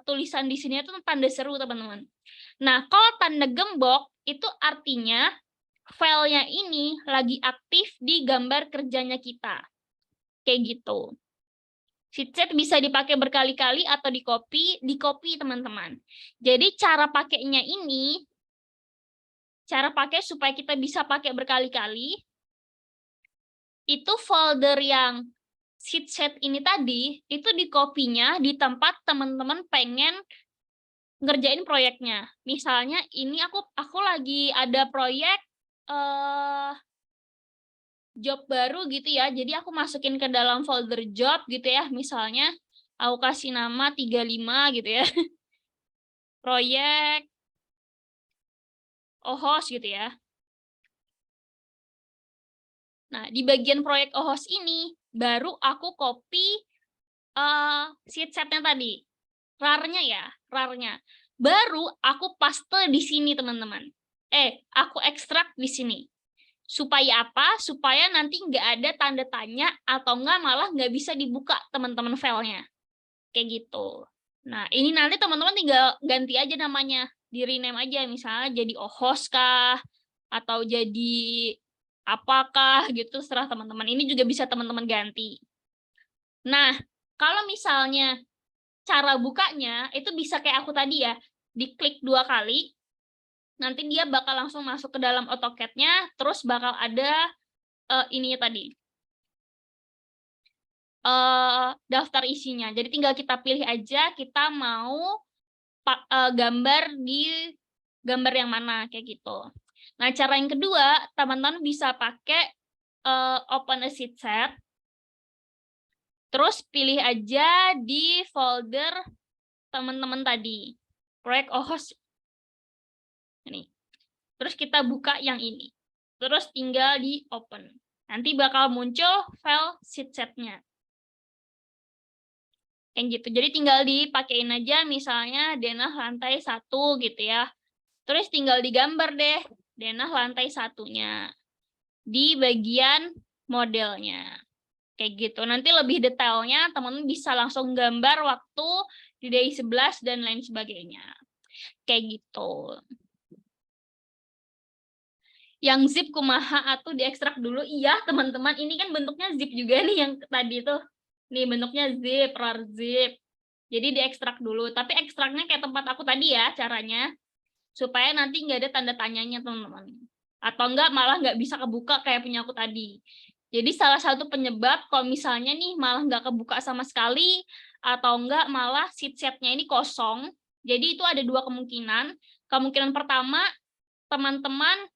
S1: tulisan di sini itu tanda seru, teman-teman. Nah, kalau tanda gembok itu artinya filenya ini lagi aktif di gambar kerjanya kita. Kayak gitu. Sheet set bisa dipakai berkali-kali atau di copy teman-teman. Jadi cara pakainya ini, cara pakai supaya kita bisa pakai berkali-kali, itu folder yang sheet set ini tadi, itu di copy-nya di tempat teman-teman pengen ngerjain proyeknya. Misalnya ini aku lagi ada proyek job baru gitu ya. Jadi aku masukin ke dalam folder job gitu ya. Misalnya aku kasih nama 35 gitu ya. Proyek OHOS gitu ya. Nah, di bagian proyek OHOS ini baru aku copy sheet setnya tadi. RAR-nya ya, RAR-nya. Baru aku paste di sini, teman-teman. Aku ekstrak di sini. Supaya apa? Supaya nanti nggak ada tanda tanya atau nggak malah nggak bisa dibuka teman-teman filenya. Kayak gitu. Nah, ini nanti teman-teman tinggal ganti aja namanya. Di rename aja, misalnya jadi OHOS kah? Atau jadi apakah gitu, serah teman-teman. Ini juga bisa teman-teman ganti. Nah, kalau misalnya cara bukanya itu bisa kayak aku tadi ya, diklik 2 kali, nanti dia bakal langsung masuk ke dalam AutoCAD-nya, terus bakal ada ininya tadi, daftar isinya. Jadi tinggal kita pilih aja kita mau gambar di gambar yang mana, kayak gitu. Nah, cara yang kedua, teman-teman bisa pakai open a sheet set. Terus pilih aja di folder teman-teman tadi. Proyek OHOS ini. Terus kita buka yang ini. Terus tinggal di open. Nanti bakal muncul file sheet set-nya. Kayak gitu. Jadi tinggal dipakein aja misalnya denah lantai 1 gitu ya. Terus tinggal digambar deh denah lantai 1-nya di bagian modelnya. Kayak gitu. Nanti lebih detailnya teman-teman bisa langsung gambar waktu di day 11 dan lain sebagainya. Kayak gitu. Yang zip kumaha atau diekstrak dulu. Iya, teman-teman, ini kan bentuknya zip juga nih yang tadi tuh. Nih bentuknya zip, rar zip. Jadi diekstrak dulu. Tapi ekstraknya kayak tempat aku tadi ya caranya. Supaya nanti nggak ada tanda tanyanya, teman-teman. Atau enggak malah nggak bisa kebuka kayak punya aku tadi. Jadi salah satu penyebab kalau misalnya nih malah nggak kebuka sama sekali, atau enggak malah sheet set-nya ini kosong. Jadi itu ada dua kemungkinan. Kemungkinan pertama, teman-teman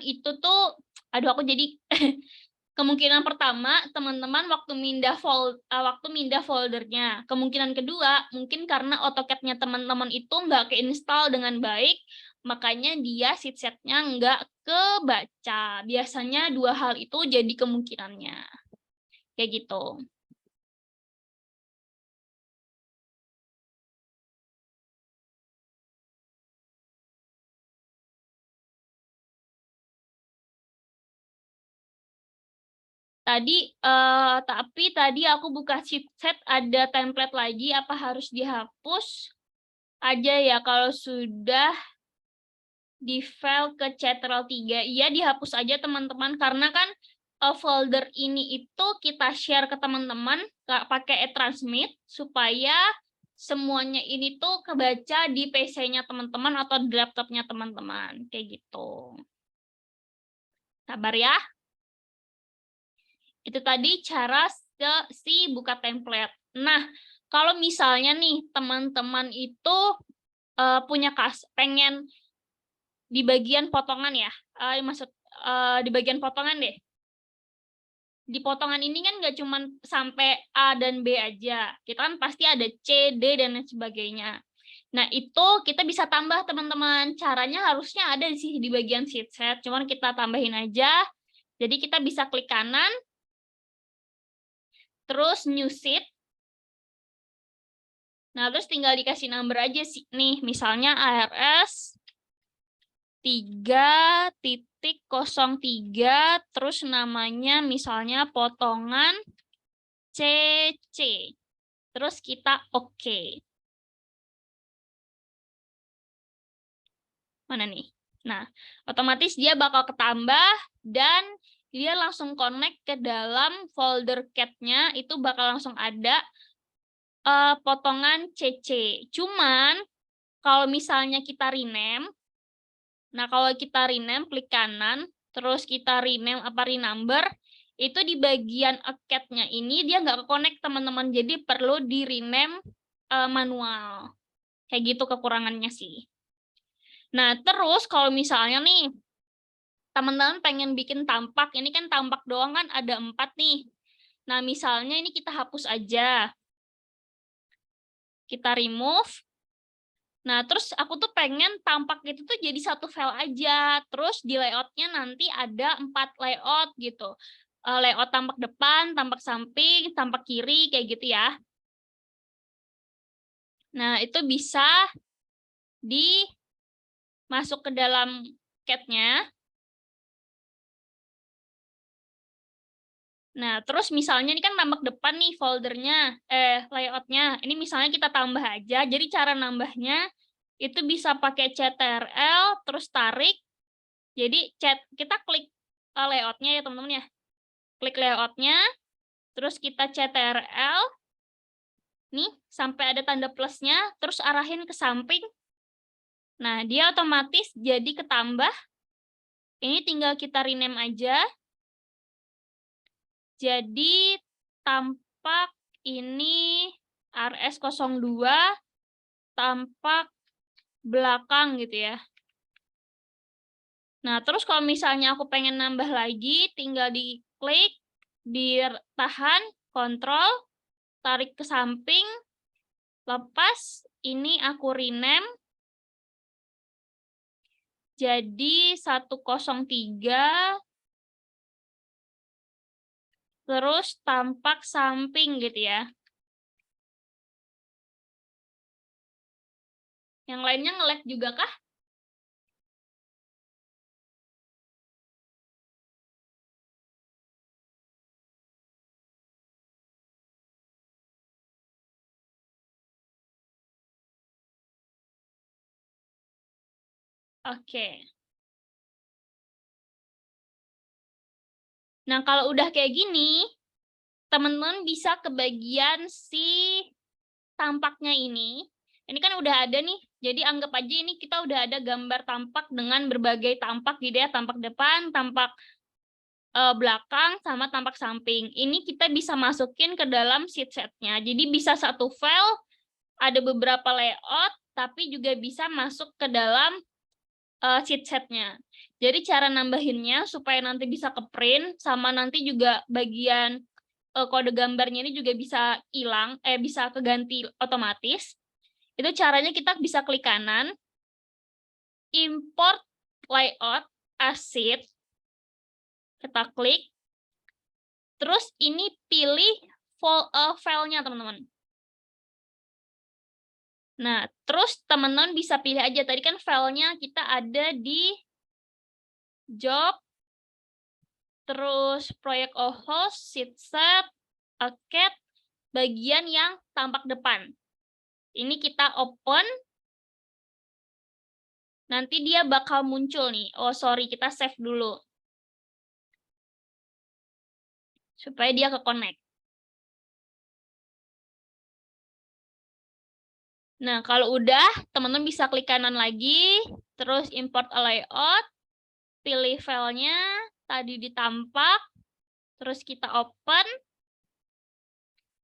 S1: itu tuh, aduh aku jadi kemungkinan pertama teman-teman waktu mindah foldernya. Kemungkinan kedua mungkin karena AutoCAD-nya teman-teman itu nggak keinstall dengan baik, makanya dia sheet set-nya nggak kebaca. Biasanya dua hal itu jadi kemungkinannya. Kayak gitu. Tapi tadi aku buka sheet set ada template lagi, apa harus dihapus aja ya kalau sudah di file ke Ctrl+3? Iya, dihapus aja teman-teman, karena kan folder ini itu kita share ke teman-teman pakai e-transmit supaya semuanya ini tuh kebaca di PC-nya teman-teman atau di laptopnya teman-teman, kayak gitu. Sabar ya. Itu tadi cara si buka template. Nah, kalau misalnya nih teman-teman itu punya pengen di bagian potongan ya, di bagian potongan deh. Di potongan ini kan nggak cuma sampai A dan B aja, kita kan pasti ada C, D, dan lain sebagainya. Nah, itu kita bisa tambah teman-teman. Caranya harusnya ada sih di bagian sheet set, cuman kita tambahin aja. Jadi kita bisa klik kanan, terus new sheet. Nah, terus tinggal dikasih number aja sih. Nih, misalnya ARS 3.03, terus namanya misalnya potongan CC. Terus kita oke. Mana nih? Nah, otomatis dia bakal ketambah dan dia langsung connect ke dalam folder CAD-nya, itu bakal langsung ada potongan CC. Cuman kalau misalnya kita rename, nah kalau kita rename klik kanan, terus kita rename renumber, itu di bagian CAD-nya ini dia nggak connect teman-teman, jadi perlu di rename manual. Kayak gitu kekurangannya sih. Nah, terus kalau misalnya nih teman-teman pengen bikin tampak, ini kan tampak doang kan ada 4 nih. Nah, misalnya ini kita hapus aja. Kita remove. Nah, terus aku tuh pengen tampak itu tuh jadi satu file aja. Terus di layout-nya nanti ada 4 layout gitu. Layout tampak depan, tampak samping, tampak kiri, kayak gitu ya. Nah, itu bisa masuk ke dalam CAD-nya. Nah, terus misalnya ini kan tampak depan nih foldernya, layout-nya. Ini misalnya kita tambah aja. Jadi cara nambahnya itu bisa pakai Ctrl, terus tarik. Jadi kita klik layout-nya ya teman-teman ya. Klik layout-nya, terus kita Ctrl. Nih, sampai ada tanda plusnya, terus arahin ke samping. Nah, dia otomatis jadi ketambah. Ini tinggal kita rename aja. Jadi tampak ini RS02 tampak belakang gitu ya. Nah, terus kalau misalnya aku pengen nambah lagi, tinggal diklik, ditahan, kontrol, tarik ke samping, lepas, ini aku rename jadi 103, terus tampak samping gitu ya. Yang lainnya nge-lag juga kah? Oke. Nah, kalau udah kayak gini, teman-teman bisa ke bagian si tampaknya ini. Ini kan udah ada nih, jadi anggap aja ini kita udah ada gambar tampak dengan berbagai tampak gitu ya, tampak depan, tampak belakang, sama tampak samping. Ini kita bisa masukin ke dalam sheet set-nya. Jadi bisa satu file, ada beberapa layout, tapi juga bisa masuk ke dalam sheet set-nya. Jadi cara nambahinnya supaya nanti bisa ke print, sama nanti juga bagian kode gambarnya ini juga bisa hilang, bisa keganti otomatis. Itu caranya kita bisa klik kanan, import layout as sheet, kita klik, terus ini pilih filenya teman-teman. Nah, terus teman-teman bisa pilih aja, tadi kan filenya kita ada di job, terus project of host, sheet set, cat, bagian yang tampak depan. Ini kita open, nanti dia bakal muncul nih. Oh, sorry, kita save dulu. Supaya dia ke-connect. Nah, kalau udah, teman-teman bisa klik kanan lagi, terus import a layout, pilih filenya, tadi ditampak, terus kita open.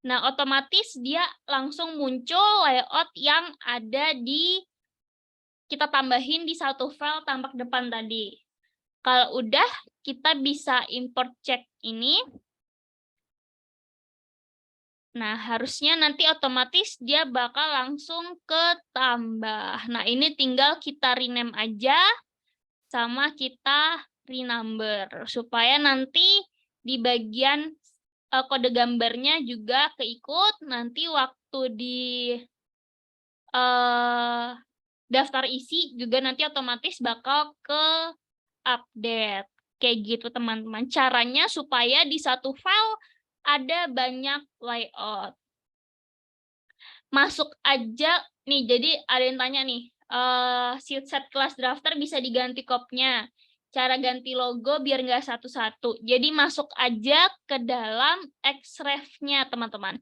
S1: Nah, otomatis dia langsung muncul layout yang ada di, kita tambahin di satu file tampak depan tadi. Kalau udah, kita bisa import check ini. Nah, harusnya nanti otomatis dia bakal langsung ketambah. Nah, ini tinggal kita rename aja, sama kita renumber. Supaya nanti di bagian kode gambarnya juga keikut, nanti waktu di daftar isi juga nanti otomatis bakal ke update. Kayak gitu teman-teman. Caranya supaya di satu file ada banyak layout. Masuk aja nih, jadi ada yang tanya nih, sheet set kelas drafter bisa diganti kopnya. Cara ganti logo biar nggak satu-satu. Jadi masuk aja ke dalam Xref-nya teman-teman.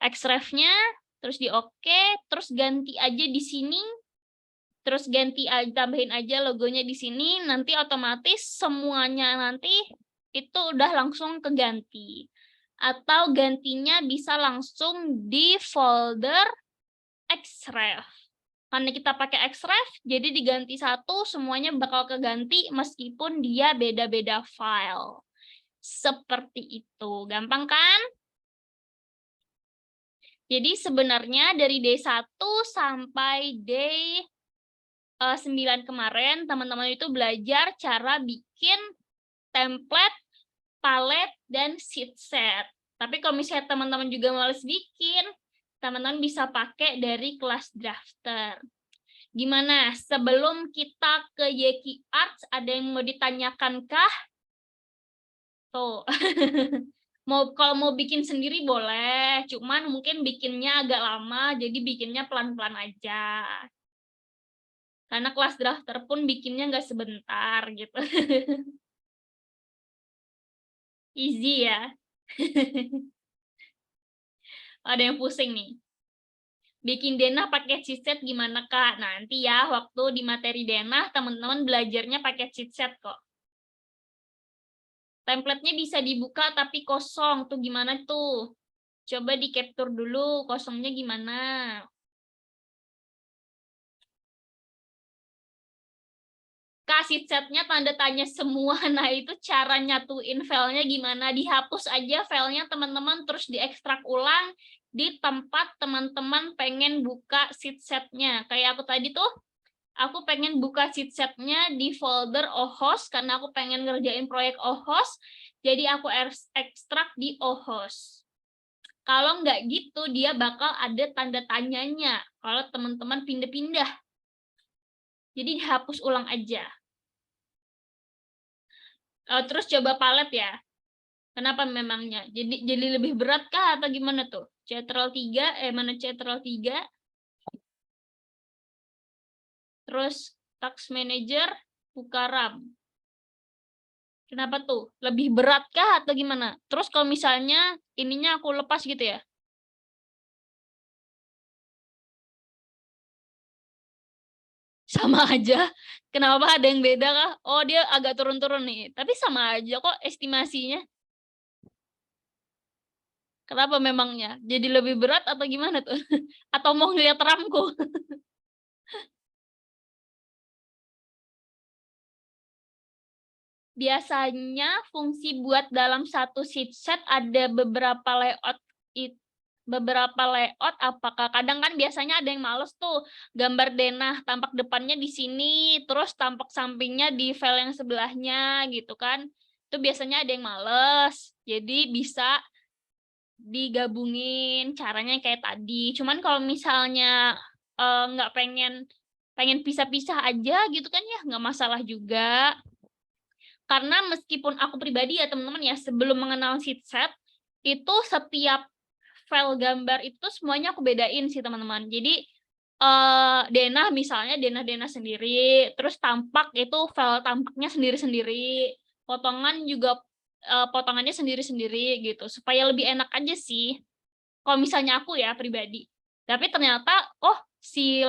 S1: Xref-nya, terus di oke, terus ganti aja di sini, terus ganti aja, tambahin aja logonya di sini, nanti otomatis semuanya nanti itu udah langsung keganti. Atau gantinya bisa langsung di folder Xref. Karena kita pakai Xref, jadi diganti satu, semuanya bakal keganti meskipun dia beda-beda file. Seperti itu. Gampang kan? Jadi sebenarnya dari D1 sampai D9 kemarin, teman-teman itu belajar cara bikin template, palet, dan sheet set. Tapi kalau misalnya teman-teman juga males bikin, teman-teman bisa pakai dari kelas drafter. Gimana? Sebelum kita ke Yeki Arts, ada yang mau ditanyakan kah? Tuh. Kalau mau bikin sendiri boleh, cuman mungkin bikinnya agak lama, jadi bikinnya pelan-pelan aja. Karena kelas drafter pun bikinnya nggak sebentar gitu. Easy ya. Ada yang pusing nih. Bikin denah pakai chipset gimana Kak? Nanti ya waktu di materi denah teman-teman belajarnya pakai chipset kok. Template-nya bisa dibuka tapi kosong. Tuh gimana tuh? Coba di capture dulu kosongnya gimana. Kasih setnya tanda tanya semua. Nah, itu cara nyatuin filenya gimana. Dihapus aja filenya teman-teman, terus diekstrak ulang di tempat teman-teman pengen buka sheet setnya. Kayak aku tadi tuh, aku pengen buka sheet setnya di folder OHOS, karena aku pengen ngerjain proyek OHOS, jadi aku ekstrak di OHOS. Kalau nggak gitu, dia bakal ada tanda tanyanya kalau teman-teman pindah-pindah. Jadi dihapus ulang aja. Terus coba palet ya. Kenapa memangnya? Jadi lebih berat kah atau gimana tuh? Ctrl 3, mana Ctrl 3. Terus Task Manager, buka RAM. Kenapa tuh? Lebih berat kah atau gimana? Terus kalau misalnya ininya aku lepas gitu ya? Sama aja. Kenapa ada yang beda kah? Oh, dia agak turun-turun nih. Tapi sama aja kok estimasinya. Kenapa memangnya? Jadi lebih berat atau gimana tuh? Atau mau ngeliat RAM-ku? Biasanya fungsi buat dalam satu sheet set ada beberapa layout, apakah kadang kan biasanya ada yang males tuh gambar denah tampak depannya di sini, terus tampak sampingnya di file yang sebelahnya gitu kan. Itu biasanya ada yang males. Jadi bisa digabungin caranya kayak tadi. Cuman kalau misalnya nggak pengen pisah-pisah aja gitu kan ya nggak masalah juga. Karena meskipun aku pribadi ya teman-teman ya, sebelum mengenal sheet set, itu setiap file gambar itu semuanya aku bedain sih teman-teman. Jadi denah misalnya denah-denah sendiri, terus tampak itu file tampaknya sendiri-sendiri, potongan juga potongannya sendiri-sendiri gitu, supaya lebih enak aja sih. Kalau misalnya aku ya pribadi. Tapi ternyata oh si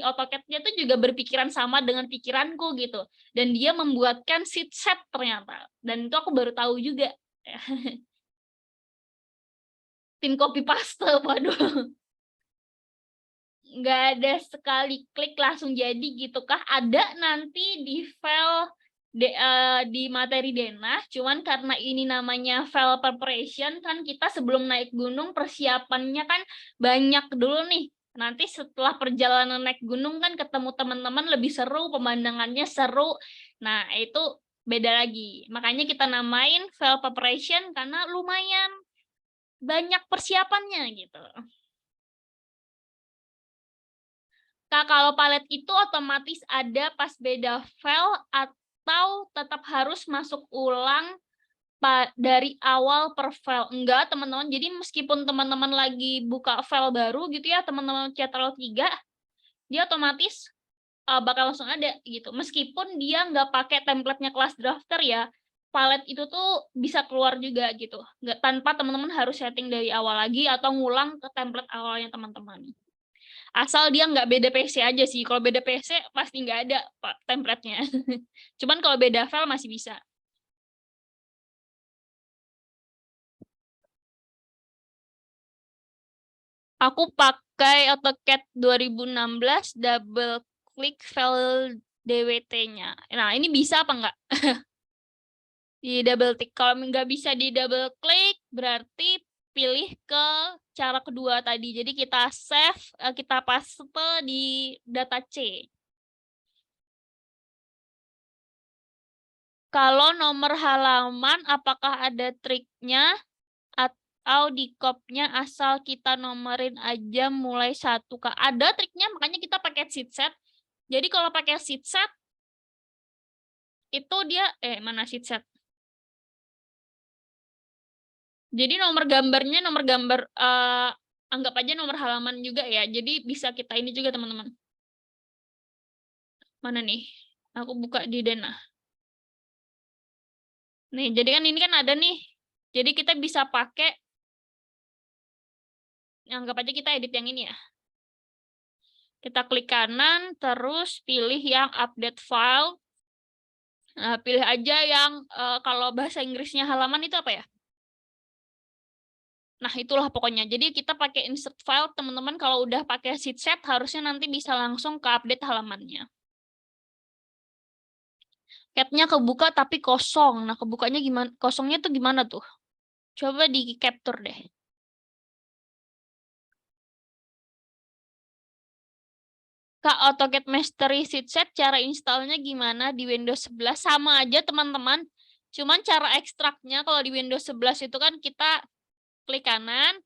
S1: AutoCAD-nya tuh juga berpikiran sama dengan pikiranku gitu. Dan dia membuatkan sheet set ternyata. Dan itu aku baru tahu juga. Tim copy paste, waduh. Nggak ada sekali klik langsung jadi gitu kah? Ada nanti di file di materi denah, cuman karena ini namanya file preparation kan kita sebelum naik gunung persiapannya kan banyak dulu nih. Nanti setelah perjalanan naik gunung kan ketemu teman-teman lebih seru, pemandangannya seru. Nah, itu beda lagi. Makanya kita namain file preparation karena lumayan banyak persiapannya gitu. Kak, kalau palet itu otomatis ada pas beda file atau tetap harus masuk ulang dari awal per file? Enggak, teman-teman. Jadi meskipun teman-teman lagi buka file baru gitu ya, teman-teman Ctrl 3, dia otomatis bakal langsung ada gitu. Meskipun dia nggak pakai template-nya kelas drafter ya, palet itu tuh bisa keluar juga gitu. Nggak, tanpa teman-teman harus setting dari awal lagi atau ngulang ke template awalnya teman-teman. Asal dia nggak beda PC aja sih. Kalau beda PC pasti nggak ada template-nya. Cuman kalau beda file masih bisa. Aku pakai AutoCAD 2016 double klik file DWT-nya. Nah, ini bisa apa nggak? Di double tick. Kalau nggak bisa di double klik, berarti pilih ke cara kedua tadi. Jadi kita save, kita paste di data C. Kalau nomor halaman, apakah ada triknya atau di kopnya asal kita nomorin aja mulai 1 Kak? Ada triknya, makanya kita pakai sheet set. Jadi kalau pakai sheet set, itu dia, mana sheet set? Jadi nomor gambarnya, nomor gambar, anggap aja nomor halaman juga ya. Jadi bisa kita ini juga teman-teman. Mana nih? Aku buka di Denah. Nih, jadi kan ini kan ada nih. Jadi kita bisa pakai, anggap aja kita edit yang ini ya. Kita klik kanan, terus pilih yang update file. Nah, pilih aja yang kalau bahasa Inggrisnya halaman itu apa ya? Nah, itulah pokoknya. Jadi kita pakai insert file, teman-teman kalau udah pakai sheet set harusnya nanti bisa langsung ke update halamannya. Cat-nya kebuka tapi kosong. Nah, kebukanya gimana? Kosongnya tuh gimana tuh? Coba di capture deh. Kak, AutoCAD Mastery Sheet cara installnya gimana di Windows 11? Sama aja teman-teman. Cuman cara ekstraknya kalau di Windows 11 itu kan kita klik kanan,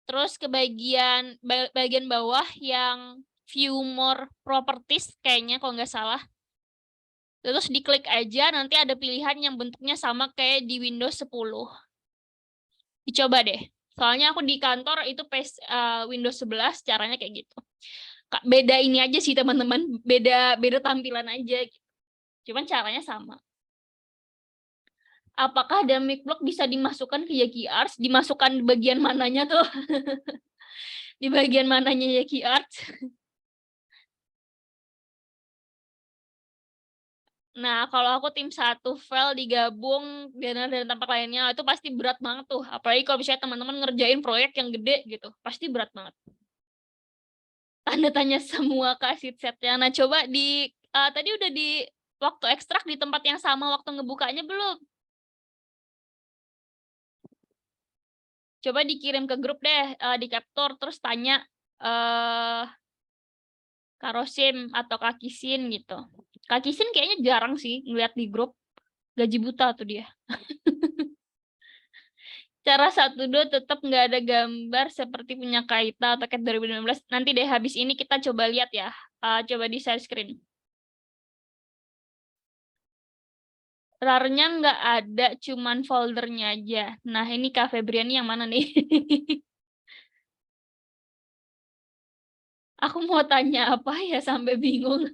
S1: terus ke bagian bawah yang View More Properties kayaknya kalau nggak salah. Terus diklik aja, nanti ada pilihan yang bentuknya sama kayak di Windows 10. Dicoba deh. Soalnya aku di kantor itu Windows 11 caranya kayak gitu. Beda ini aja sih teman-teman, beda tampilan aja. Cuman caranya sama. Apakah Dynamic Block bisa dimasukkan ke Yaki Arts? Dimasukkan di bagian mananya tuh? Di bagian mananya Yaki Arts? Nah, kalau aku tim 1 file digabung dan tampak lainnya, itu pasti berat banget tuh. Apalagi kalau misalnya teman-teman ngerjain proyek yang gede gitu. Pasti berat banget. Tanda tanya semua kasih setnya. Nah, coba tadi udah di waktu ekstrak di tempat yang sama waktu ngebukanya belum? Coba dikirim ke grup deh, di capture terus tanya Kak Rosim atau Kak Kisin gitu. Kak Kisin kayaknya jarang sih ngeliat di grup. Gaji buta tuh dia. Cara 1.2 tetap nggak ada gambar seperti punya Kaita atau Cat 2015. Nanti deh habis ini kita coba lihat ya. Coba di share screen. RAR-nya nggak ada, cuman foldernya aja. Nah, ini Kak Febriani yang mana nih? Aku mau tanya apa ya sampai bingung.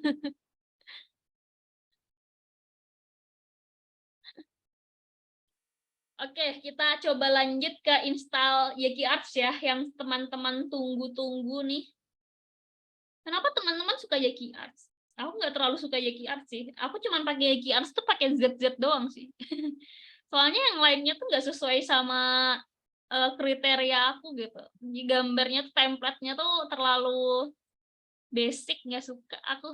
S1: Oke, kita coba lanjut ke install Yaki Arts ya, yang teman-teman tunggu-tunggu nih. Kenapa teman-teman suka Yaki Arts? Aku nggak terlalu suka Yaki Arts sih. Aku cuma pakai Yaki Arts tuh pakai ZZ doang sih. Soalnya yang lainnya tuh nggak sesuai sama kriteria aku gitu. Gambarnya tuh template-nya tuh terlalu basic, nggak suka aku.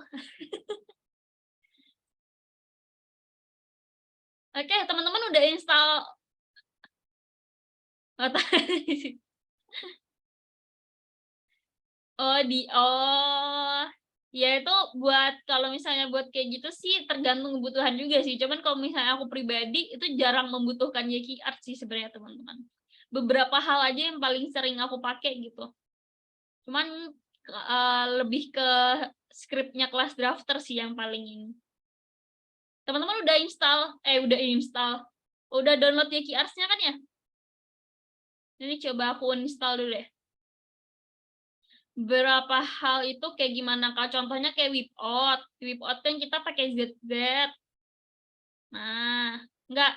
S1: Oke, teman-teman udah install. Ya itu buat kalau misalnya buat kayak gitu sih tergantung kebutuhan juga sih. Cuman kalau misalnya aku pribadi itu jarang membutuhkan Yaki Art sih sebenarnya teman-teman. Beberapa hal aja yang paling sering aku pakai gitu. Cuman lebih ke scriptnya kelas drafter sih yang paling ini. Teman-teman udah install, udah download Yaki Arts-nya kan ya? Ini coba aku install dulu deh. Berapa hal itu kayak gimana Kak? Contohnya kayak Whipout. Whipout kan kita pakai ZZ. Nah, enggak.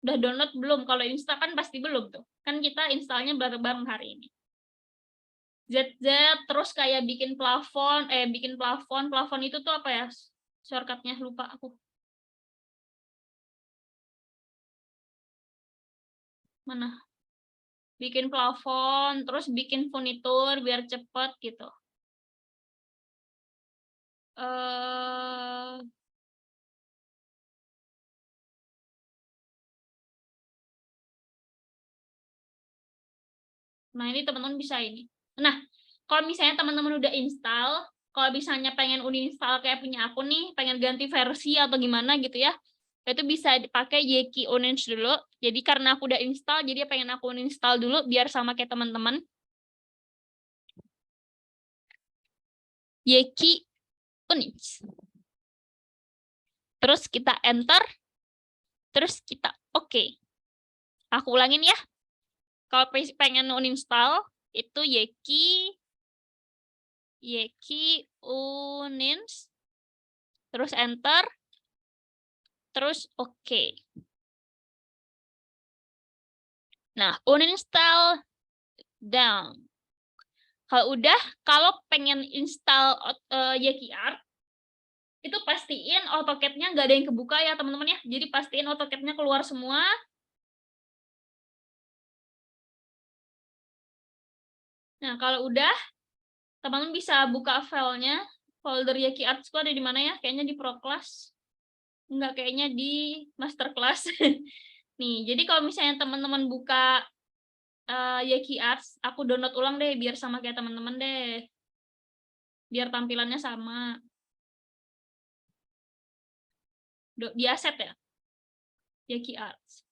S1: Udah download belum? Kalau install kan pasti belum tuh. Kan kita installnya bareng-bareng hari ini. ZZ, terus kayak bikin plafon. Plafon itu tuh apa ya? Shortcutnya lupa aku. Mana? Bikin plafon, terus bikin furnitur biar cepet gitu. Nah, ini teman-teman bisa ini. Nah, kalau misalnya teman-teman udah install, kalau misalnya pengen uninstall kayak punya aku nih, pengen ganti versi atau gimana gitu ya, itu bisa dipakai Yaki Uninstall dulu. Jadi karena aku udah install, jadi pengen aku uninstall dulu biar sama kayak teman-teman. Yaki Uninstall. Terus kita enter, terus kita oke. Aku ulangin ya. Kalau pengen uninstall, itu Yaki Uninstall, terus enter, terus oke. Nah, uninstall down. Kalau pengen install Yaki Art, itu pastiin AutoCAD-nya nggak ada yang kebuka ya teman-teman ya. Jadi pastiin AutoCAD-nya keluar semua. Nah, kalau udah, teman-teman bisa buka filenya. Folder Yaki Art itu ada di mana ya? Kayaknya di ProClass. Enggak, kayaknya di masterclass. Nih, jadi kalau misalnya teman-teman buka Yeki Arts, aku download ulang deh biar sama kayak teman-teman deh. Biar tampilannya sama. Di aset ya, Yeki Arts.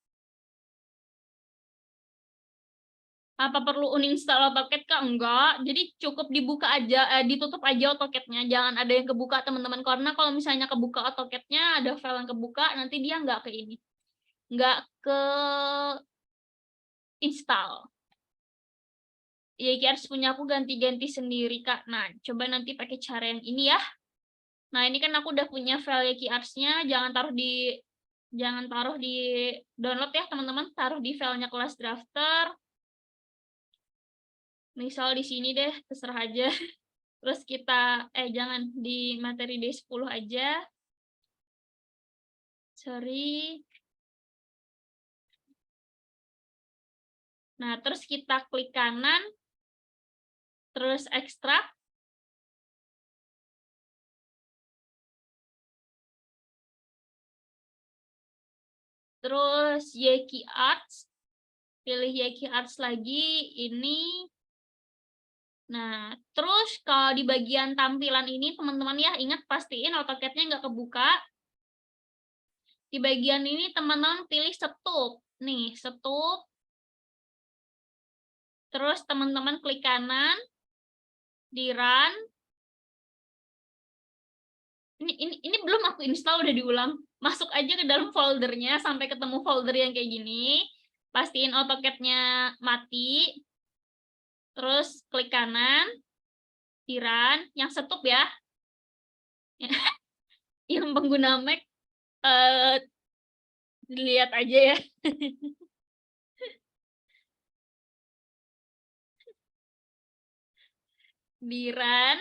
S1: Apa perlu uninstall AutoCAD kah? Enggak. Jadi cukup dibuka aja, ditutup aja AutoCAD-nya. Jangan ada yang kebuka teman-teman. Karena kalau misalnya kebuka AutoCAD-nya, ada file yang kebuka, nanti dia nggak ke ini. Nggak ke install. Yeki Arts punya aku ganti-ganti sendiri, Kak. Nah, coba nanti pakai cara yang ini ya. Nah, ini kan aku udah punya file Yeki Arts-nya. Jangan taruh di download ya, teman-teman. Taruh di filenya kelas drafter. Misal di sini deh, terserah aja. Terus kita, jangan di materi D10 aja. Sorry. Nah, terus kita klik kanan, terus ekstrak. Terus Yeki Arts. Pilih Yeki Arts lagi, ini. Nah, terus kalau di bagian tampilan ini, teman-teman ya, ingat pastiin AutoCAD-nya nggak kebuka. Di bagian ini, teman-teman pilih setup. Nih, setup. Terus teman-teman klik kanan, di run. Ini belum aku install, udah diulang. Masuk aja ke dalam foldernya, sampai ketemu folder yang kayak gini. Pastiin AutoCAD-nya mati. Terus klik kanan, di run. Yang setup ya. Yang pengguna Mac, dilihat aja ya. Di run.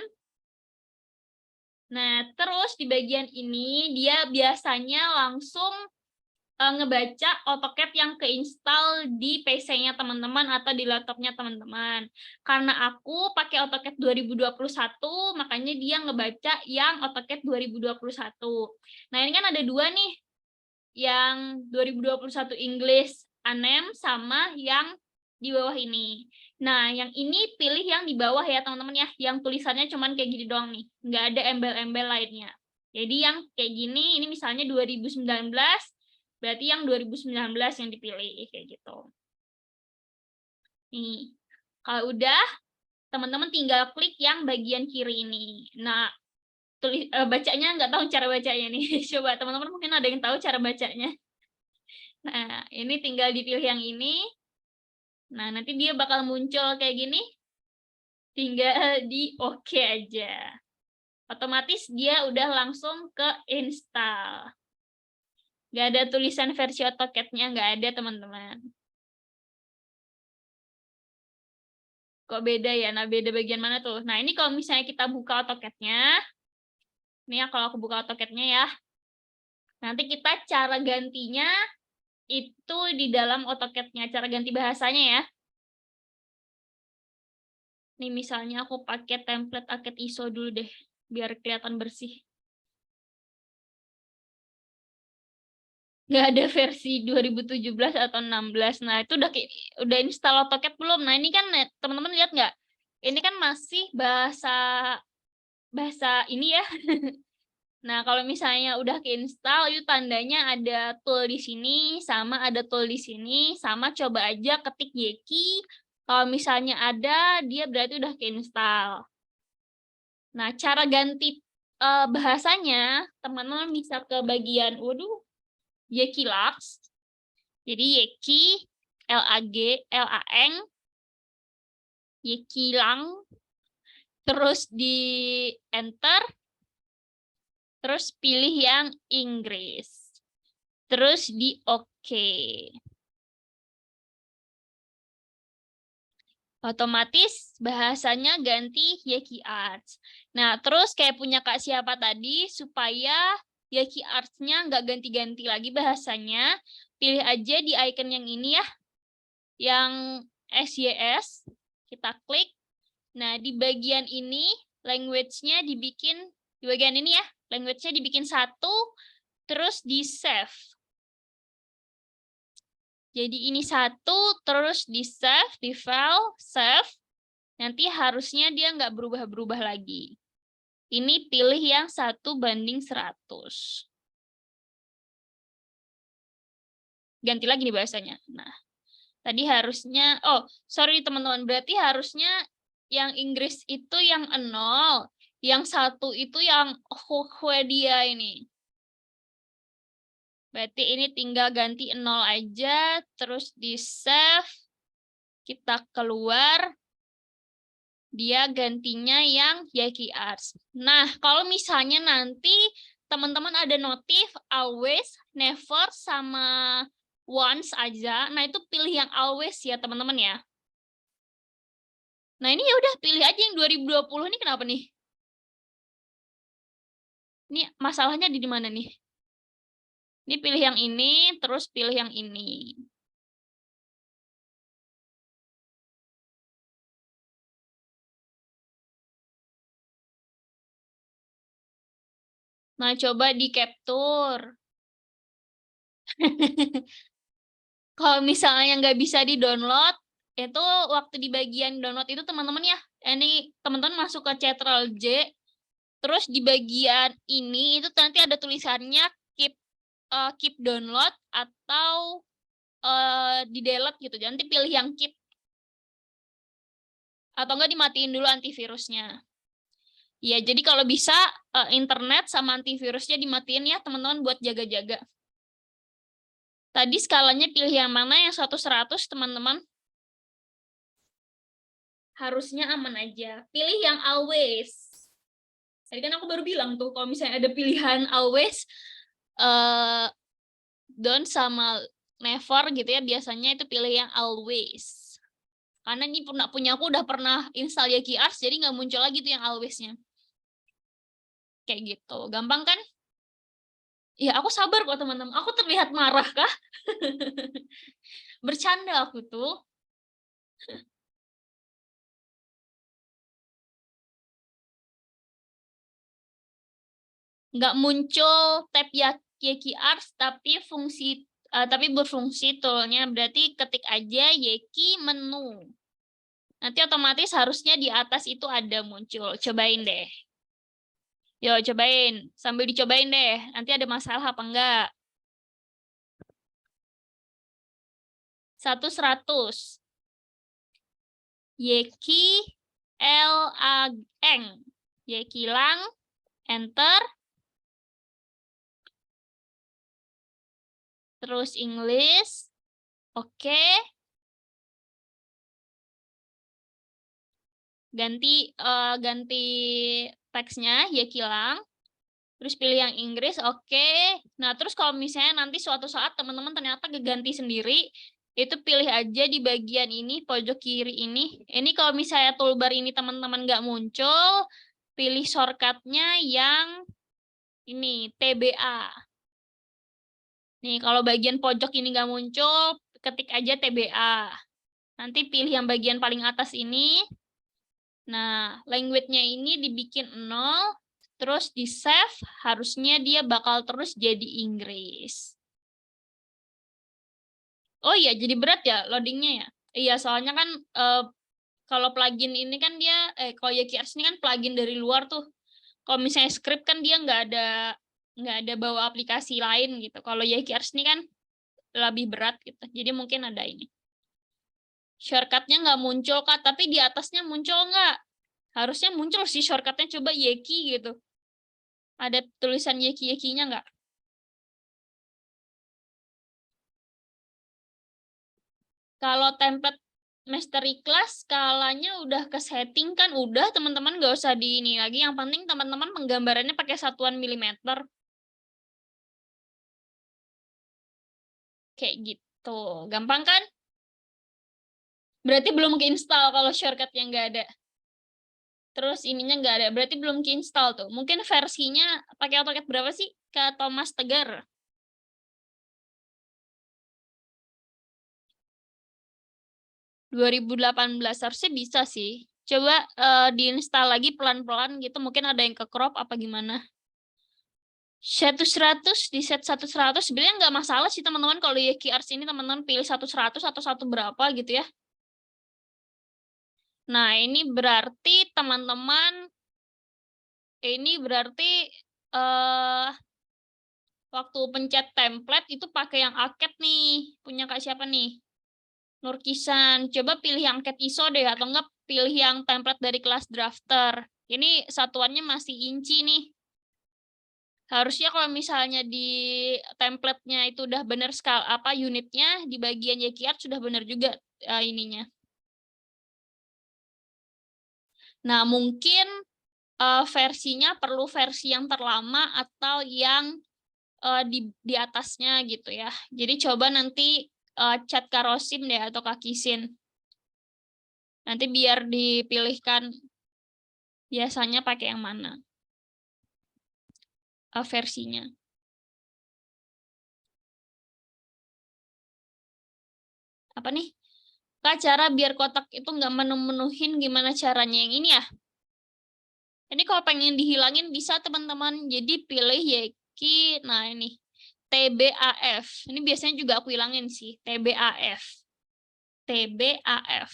S1: Nah, terus di bagian ini dia biasanya langsung ngebaca AutoCAD yang keinstall di PC-nya teman-teman atau di laptopnya teman-teman. Karena aku pakai AutoCAD 2021, makanya dia ngebaca yang AutoCAD 2021. Nah, ini kan ada dua nih, yang 2021 English ANEM sama yang di bawah ini. Nah, yang ini pilih yang di bawah ya teman-teman ya, yang tulisannya cuman kayak gini doang nih, nggak ada embel-embel lainnya. Jadi yang kayak gini, ini misalnya 2019, berarti yang 2019 yang dipilih, kayak gitu. Nih, kalau udah, teman-teman tinggal klik yang bagian kiri ini. Nah, bacanya nggak tahu cara bacanya nih. Coba teman-teman mungkin ada yang tahu cara bacanya. Nah, ini tinggal dipilih yang ini. Nah, nanti dia bakal muncul kayak gini. Tinggal di oke aja. Otomatis dia udah langsung ke install. Nggak ada tulisan versi AutoCAD-nya, nggak ada, teman-teman. Kok beda ya? Nah, beda bagian mana tuh? Nah, ini kalau misalnya kita buka AutoCAD-nya. Ini ya, kalau aku buka AutoCAD-nya ya. Nanti kita cara gantinya itu di dalam AutoCAD-nya. Cara ganti bahasanya ya. Nih misalnya aku pakai template AutoCAD ISO dulu deh, biar kelihatan bersih. Nggak ada versi 2017 atau 16. Nah, itu udah install AutoCAD belum? Nah, ini kan teman-teman lihat nggak? Ini kan masih bahasa ini ya. Nah, kalau misalnya udah keinstall, itu tandanya ada tool di sini, sama ada tool di sini, sama coba aja ketik Yeki. Kalau misalnya ada, dia berarti udah keinstall. Nah, cara ganti bahasanya, teman-teman bisa ke bagian, Yeki Lux. Jadi Yeki, Lang, Yeki Lang, terus di enter, terus pilih yang Inggris. Terus di oke. Otomatis bahasanya ganti Yeki Arts. Nah, terus kayak punya Kak siapa tadi, supaya Yeki Arts-nya nggak ganti-ganti lagi bahasanya, pilih aja di icon yang ini ya, yang SYS, kita klik. Nah, di bagian ini, language-nya dibikin, di bagian ini ya, language-nya dibikin 1, terus di-save. Jadi ini 1, terus di-save, di-file, save. Nanti harusnya dia nggak berubah-berubah lagi. Ini pilih yang 1:100. Ganti lagi nih bahasanya. Nah, tadi harusnya, sorry teman-teman, berarti harusnya yang Inggris itu yang 0, yang 1 itu yang Swedia ini. Berarti ini tinggal ganti 0 aja, terus di-save, kita keluar, dia gantinya yang Yaki Arts. Nah, kalau misalnya nanti teman-teman ada notif always, never, sama once aja, nah itu pilih yang always ya teman-teman ya. Nah ini ya udah pilih aja yang 2020 ini, kenapa nih? Ini masalahnya di mana nih? Ini pilih yang ini, terus pilih yang ini. Nah, coba di capture. Kalau misalnya nggak bisa di-download, itu waktu di bagian download itu teman-teman ya, ini teman-teman masuk ke Ctrl J, terus di bagian ini itu nanti ada tulisannya keep download atau di delete gitu. Nanti pilih yang keep. Atau enggak dimatiin dulu antivirusnya. Ya, jadi kalau bisa internet sama antivirusnya dimatiin ya teman-teman buat jaga-jaga. Tadi skalanya pilih yang mana, yang 1:100 teman-teman? Harusnya aman aja. Pilih yang always. Tadi kan aku baru bilang tuh, kalau misalnya ada pilihan always, don't sama never gitu ya, biasanya itu pilih yang always. Karena ini punya aku udah pernah install Yaki Arts, jadi nggak muncul lagi tuh yang always-nya. Kayak gitu. Gampang kan? Ya, aku sabar kok teman-teman. Aku terlihat marah kah? Bercanda aku tuh. Nggak muncul tab Yaki Arts, tapi berfungsi toolnya. Berarti ketik aja Yaki menu. Nanti otomatis harusnya di atas itu ada muncul. Cobain deh. Yo, cobain. Sambil dicobain deh. Nanti ada masalah apa enggak. 1:100. Yeki Lang. Yeki Lang. Enter. Terus English. Oke. Ganti teksnya Yeki Lang. Terus pilih yang Inggris, oke. Nah, terus kalau misalnya nanti suatu saat teman-teman ternyata keganti sendiri, itu pilih aja di bagian ini, pojok kiri ini. Ini kalau misalnya toolbar ini teman-teman nggak muncul, pilih shortcut-nya yang ini, TBA. Nih, kalau bagian pojok ini nggak muncul, ketik aja TBA. Nanti pilih yang bagian paling atas ini. Nah, language-nya ini dibikin 0, terus di save, harusnya dia bakal terus jadi Inggris. Oh iya, jadi berat ya loadingnya ya? Iya, soalnya kan kalau plugin ini kan dia, kalau Yaki Arts ini kan plugin dari luar tuh. Kalau misalnya script kan dia nggak ada bawa aplikasi lain gitu. Kalau Yaki Arts ini kan lebih berat gitu. Jadi mungkin ada ini. Shortcut-nya nggak muncul, Kak, tapi di atasnya muncul nggak? Harusnya muncul sih shortcut-nya, coba Yeki gitu. Ada tulisan Yeki-Yekinya nggak? Kalau template mastery class, skalanya udah ke setting kan, udah teman-teman nggak usah di ini lagi. Yang penting teman-teman penggambarannya pakai satuan milimeter. Kayak gitu. Gampang kan? Berarti belum keinstall kalau shortcut yang nggak ada. Terus ininya nggak ada, berarti belum keinstall tuh. Mungkin versinya pakai AutoCAD berapa sih? Ke Thomas Tegar. 2018 harusnya bisa sih. Coba diinstal lagi pelan-pelan gitu, mungkin ada yang ke crop apa gimana. 100 di set 100 sebenarnya nggak masalah sih teman-teman kalau Yeki Arts ini teman-teman pilih 100 atau satu berapa gitu ya. Nah, ini berarti teman-teman eh waktu pencet template itu pakai yang Alcat nih. Punya Kak siapa nih? Nurkisan. Coba pilih yang Cat ISO deh atau enggak pilih yang template dari kelas drafter. Ini satuannya masih inci nih. Harusnya kalau misalnya di template-nya itu udah benar unitnya di bagian Yeki Art sudah benar juga ininya. Nah, mungkin versinya perlu versi yang terlama atau yang di atasnya gitu ya. Jadi coba nanti chat Karosim deh atau Kak Kisin. Nanti biar dipilihkan biasanya pakai yang mana versinya. Apa nih? Kak, cara biar kotak itu nggak menuhin gimana caranya yang ini ya? Ini kalau pengen dihilangin bisa teman-teman. Jadi pilih Yeki, nah ini TBAF. Ini biasanya juga aku hilangin sih, TBAF. TBAF.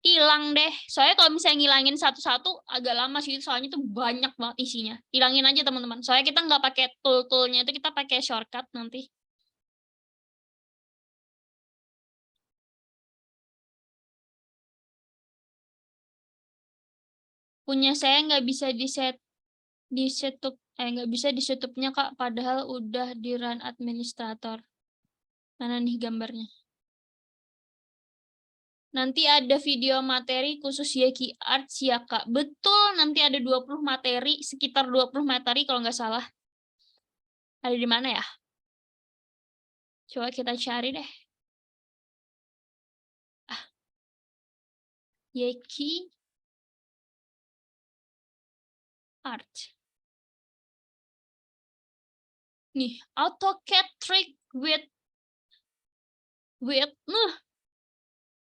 S1: Hilang deh. Soalnya kalau misalnya ngilangin satu-satu agak lama sih, soalnya itu banyak banget isinya. Hilangin aja teman-teman. Soalnya kita nggak pakai tool-toolnya itu, kita pakai shortcut nanti. Punya saya nggak bisa nggak bisa disetupnya Kak, padahal udah di run administrator. Mana nih gambarnya? Nanti ada video materi khusus Yeki Arts ya Kak. Betul, nanti ada 20 materi, sekitar 20 materi kalau nggak salah. Ada di mana ya? Coba kita cari deh. Yeki Art. Nih, AutoCAD trick with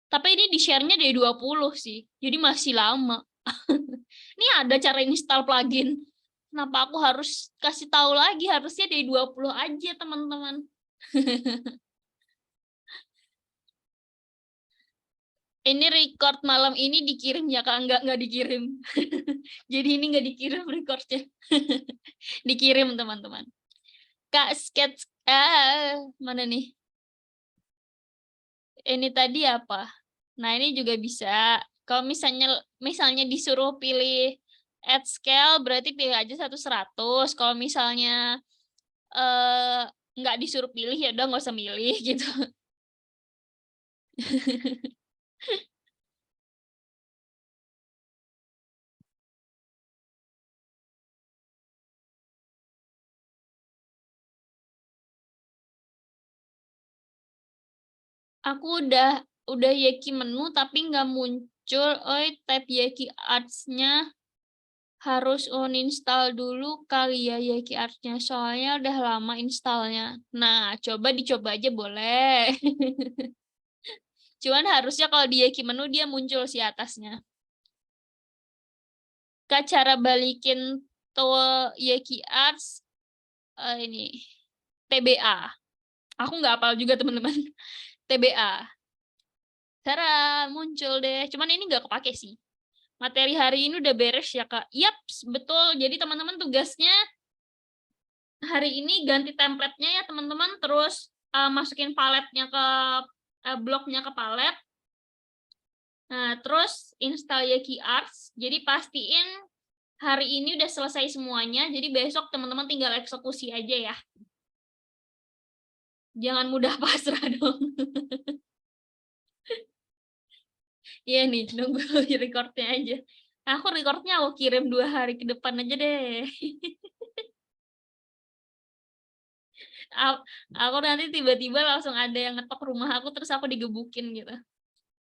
S1: tapi ini di share-nya dari 20 sih. Jadi masih lama. Ini ada cara install plugin. Kenapa aku harus kasih tahu lagi? Harusnya dari 20 aja, teman-teman. Ini record malam ini dikirim ya Kak? Nggak dikirim. Jadi ini nggak dikirim recordnya. Dikirim teman-teman. Kak sketch, mana nih? Ini tadi apa? Nah, ini juga bisa. Kalau misalnya disuruh pilih add scale, berarti pilih aja 1/100. Kalau misalnya nggak disuruh pilih, ya udah nggak usah milih gitu. Aku udah Yeki menu tapi nggak muncul. Tab Yeki Arts-nya harus uninstall dulu kali ya Yeki Arts-nya. Soalnya udah lama installnya. Nah, dicoba aja boleh. Cuman harusnya kalau di Yeki menu dia muncul sih atasnya. Kak, cara balikin tool Yeki Arts ini TBA. Aku nggak hafal juga teman-teman. TBA. Cara muncul deh. Cuman ini nggak kepake sih. Materi hari ini udah beres ya Kak. Yap, betul. Jadi teman-teman tugasnya hari ini ganti template-nya ya teman-teman. Terus masukin paletnya ke bloknya ke palet. Nah, terus install Yeki Arts. Jadi pastiin hari ini udah selesai semuanya. Jadi besok teman-teman tinggal eksekusi aja ya. Jangan mudah pasrah dong. Iya nih, nunggu recordnya aja. Aku recordnya aku kirim 2 hari ke depan aja deh. Aku nanti tiba-tiba langsung ada yang ngetok rumah aku, terus aku digebukin gitu.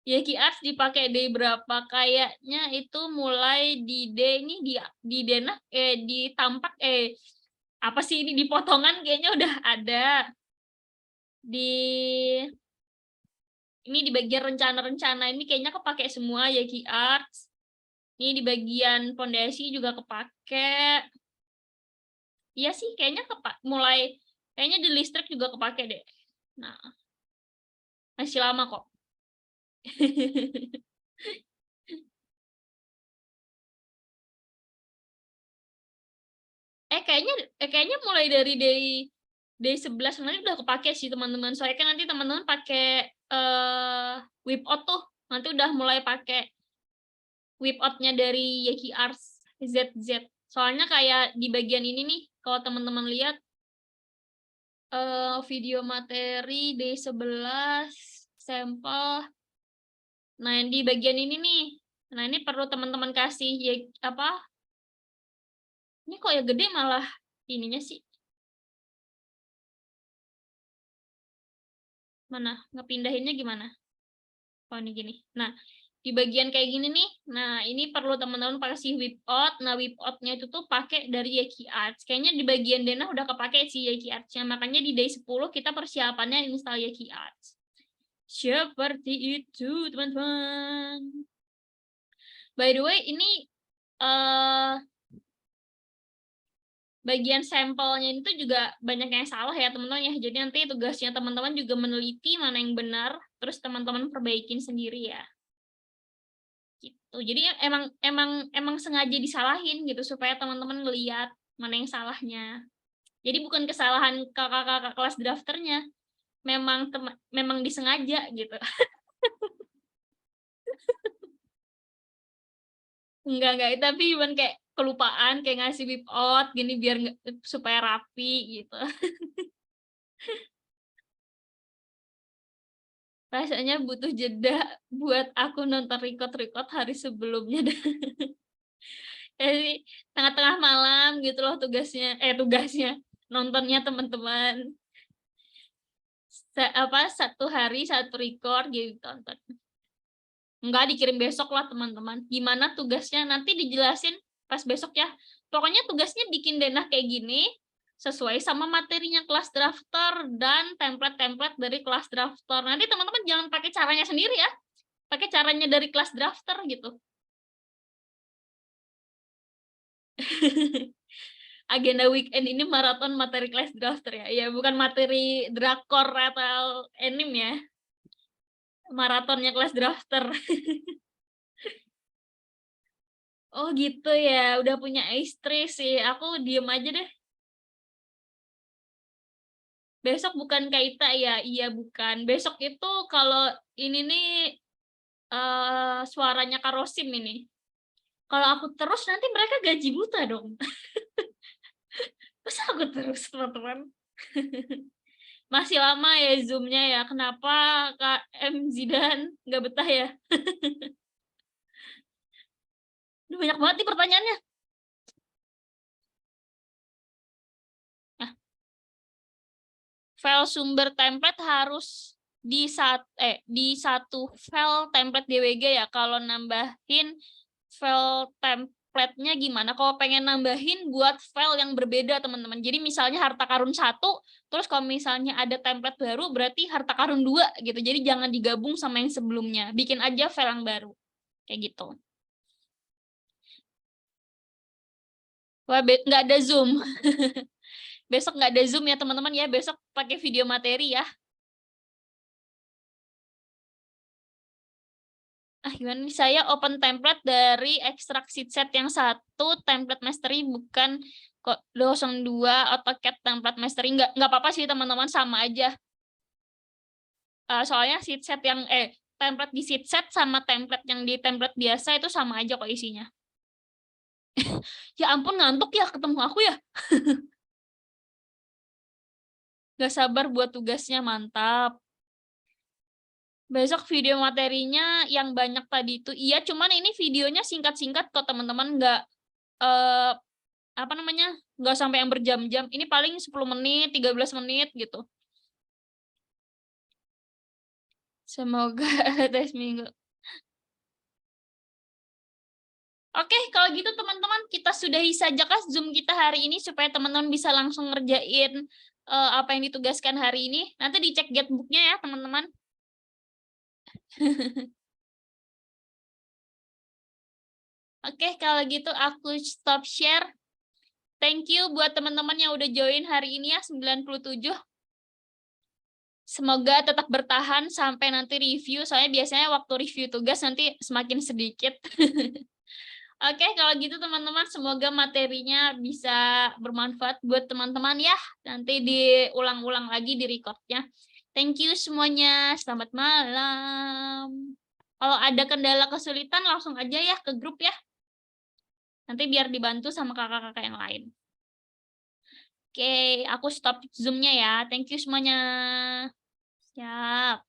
S1: Yaki Arts dipakai day berapa? Kayaknya itu mulai di day ini di denah di tampak apa sih ini di potongan kayaknya udah ada. Di ini di bagian rencana-rencana ini kayaknya kepake semua Yaki Arts. Ini di bagian fondasi juga kepake. Iya sih, kayaknya kayaknya di listrik juga kepake deh. Nah, masih lama kok. Kayaknya mulai dari day 11 nanti udah kepake sih teman-teman. Soalnya kan nanti teman-teman pakai whip out tuh. Nanti udah mulai pakai whip out-nya dari Yaki Arts ZZ. Soalnya kayak di bagian ini nih, kalau teman-teman lihat video materi day 11 sampel. Nah, yang di bagian ini nih. Nah, ini perlu teman-teman kasih ya apa? Ini kok ya gede malah ininya sih. Mana? Ngepindahinnya gimana? Oh, ini gini. Nah, di bagian kayak gini nih. Nah, ini perlu teman-teman kasih whip out. Nah, whip out-nya itu tuh pakai dari Yaki Arts. Kayaknya di bagian denah udah kepake sih Yaki Arts-nya. Makanya di day 10 kita persiapannya install Yaki Arts. Seperti itu, teman-teman. By the way, ini bagian sampelnya itu juga banyak yang salah ya teman-teman ya. Jadi nanti tugasnya teman-teman juga meneliti mana yang benar, terus teman-teman perbaikin sendiri ya. Gitu. Jadi emang sengaja disalahin gitu supaya teman-teman ngelihat mana yang salahnya. Jadi bukan kesalahan kakak-kakak kelas drafternya, memang disengaja gitu. Enggak, tapi cuman kayak kelupaan kayak ngasih whip out gini biar supaya rapi gitu. Rasanya butuh jeda buat aku nonton record hari sebelumnya. Jadi tengah-tengah malam gitu loh tugasnya nontonnya teman-teman. Satu hari satu record gitu tonton. Enggak, dikirim besok lah teman-teman. Gimana tugasnya nanti dijelasin pas besok ya. Pokoknya tugasnya bikin denah kayak gini sesuai sama materinya kelas drafter dan template-template dari kelas drafter. Nanti teman-teman jangan pakai caranya sendiri ya. Pakai caranya dari kelas drafter gitu. Agenda weekend ini maraton materi kelas drafter ya. Ya, bukan materi drakor atau anime ya. Maratonnya kelas drafter. Oh gitu ya, udah punya istri sih. Aku diem aja deh. Besok bukan Kaita ya? Iya bukan. Besok itu kalau ini nih suaranya Karosim ini. Kalau aku terus nanti mereka gaji buta dong. Masa aku terus teman-teman? Masih lama ya Zoom-nya ya. Kenapa Kak M. Zidan nggak betah ya? Udah banyak banget nih pertanyaannya. Nah, file sumber template harus di satu file template DWG ya. Kalau nambahin file template-nya gimana? Kalau pengen nambahin buat file yang berbeda teman-teman. Jadi misalnya harta karun 1, terus kalau misalnya ada template baru berarti harta karun 2 gitu. Jadi jangan digabung sama yang sebelumnya. Bikin aja file yang baru. Kayak gitu. Wah, nggak ada Zoom. Besok nggak ada Zoom ya teman-teman ya. Besok pakai video materi ya. Gimana nih? Saya open template dari ekstrak sheet yang satu, template mastery bukan kok 02 AutoCAD template mastery. Nggak apa-apa sih teman-teman, sama aja. Soalnya sheet yang template di sheet sama template yang di template biasa itu sama aja kok isinya. Ya ampun, ngantuk ya ketemu aku ya. Gak sabar buat tugasnya, mantap. Besok video materinya yang banyak tadi itu. Iya, cuman ini videonya singkat-singkat kok teman-teman, nggak eh, apa namanya, nggak sampai yang berjam-jam. Ini paling 10 menit, 13 menit gitu. Semoga tes minggu. Oke, kalau gitu teman-teman, kita sudahi saja kah Zoom kita hari ini supaya teman-teman bisa langsung ngerjain apa yang ditugaskan hari ini. Nanti dicek getbook-nya ya, teman-teman. Oke, kalau gitu aku stop share. Thank you buat teman-teman yang udah join hari ini ya, 97. Semoga tetap bertahan sampai nanti review, soalnya biasanya waktu review tugas nanti semakin sedikit. Oke, kalau gitu teman-teman, semoga materinya bisa bermanfaat buat teman-teman ya. Nanti diulang-ulang lagi di recordnya. Thank you semuanya, selamat malam. Kalau ada kendala kesulitan langsung aja ya ke grup ya. Nanti biar dibantu sama kakak-kakak yang lain. Oke, aku stop Zoom-nya ya. Thank you semuanya. Siap.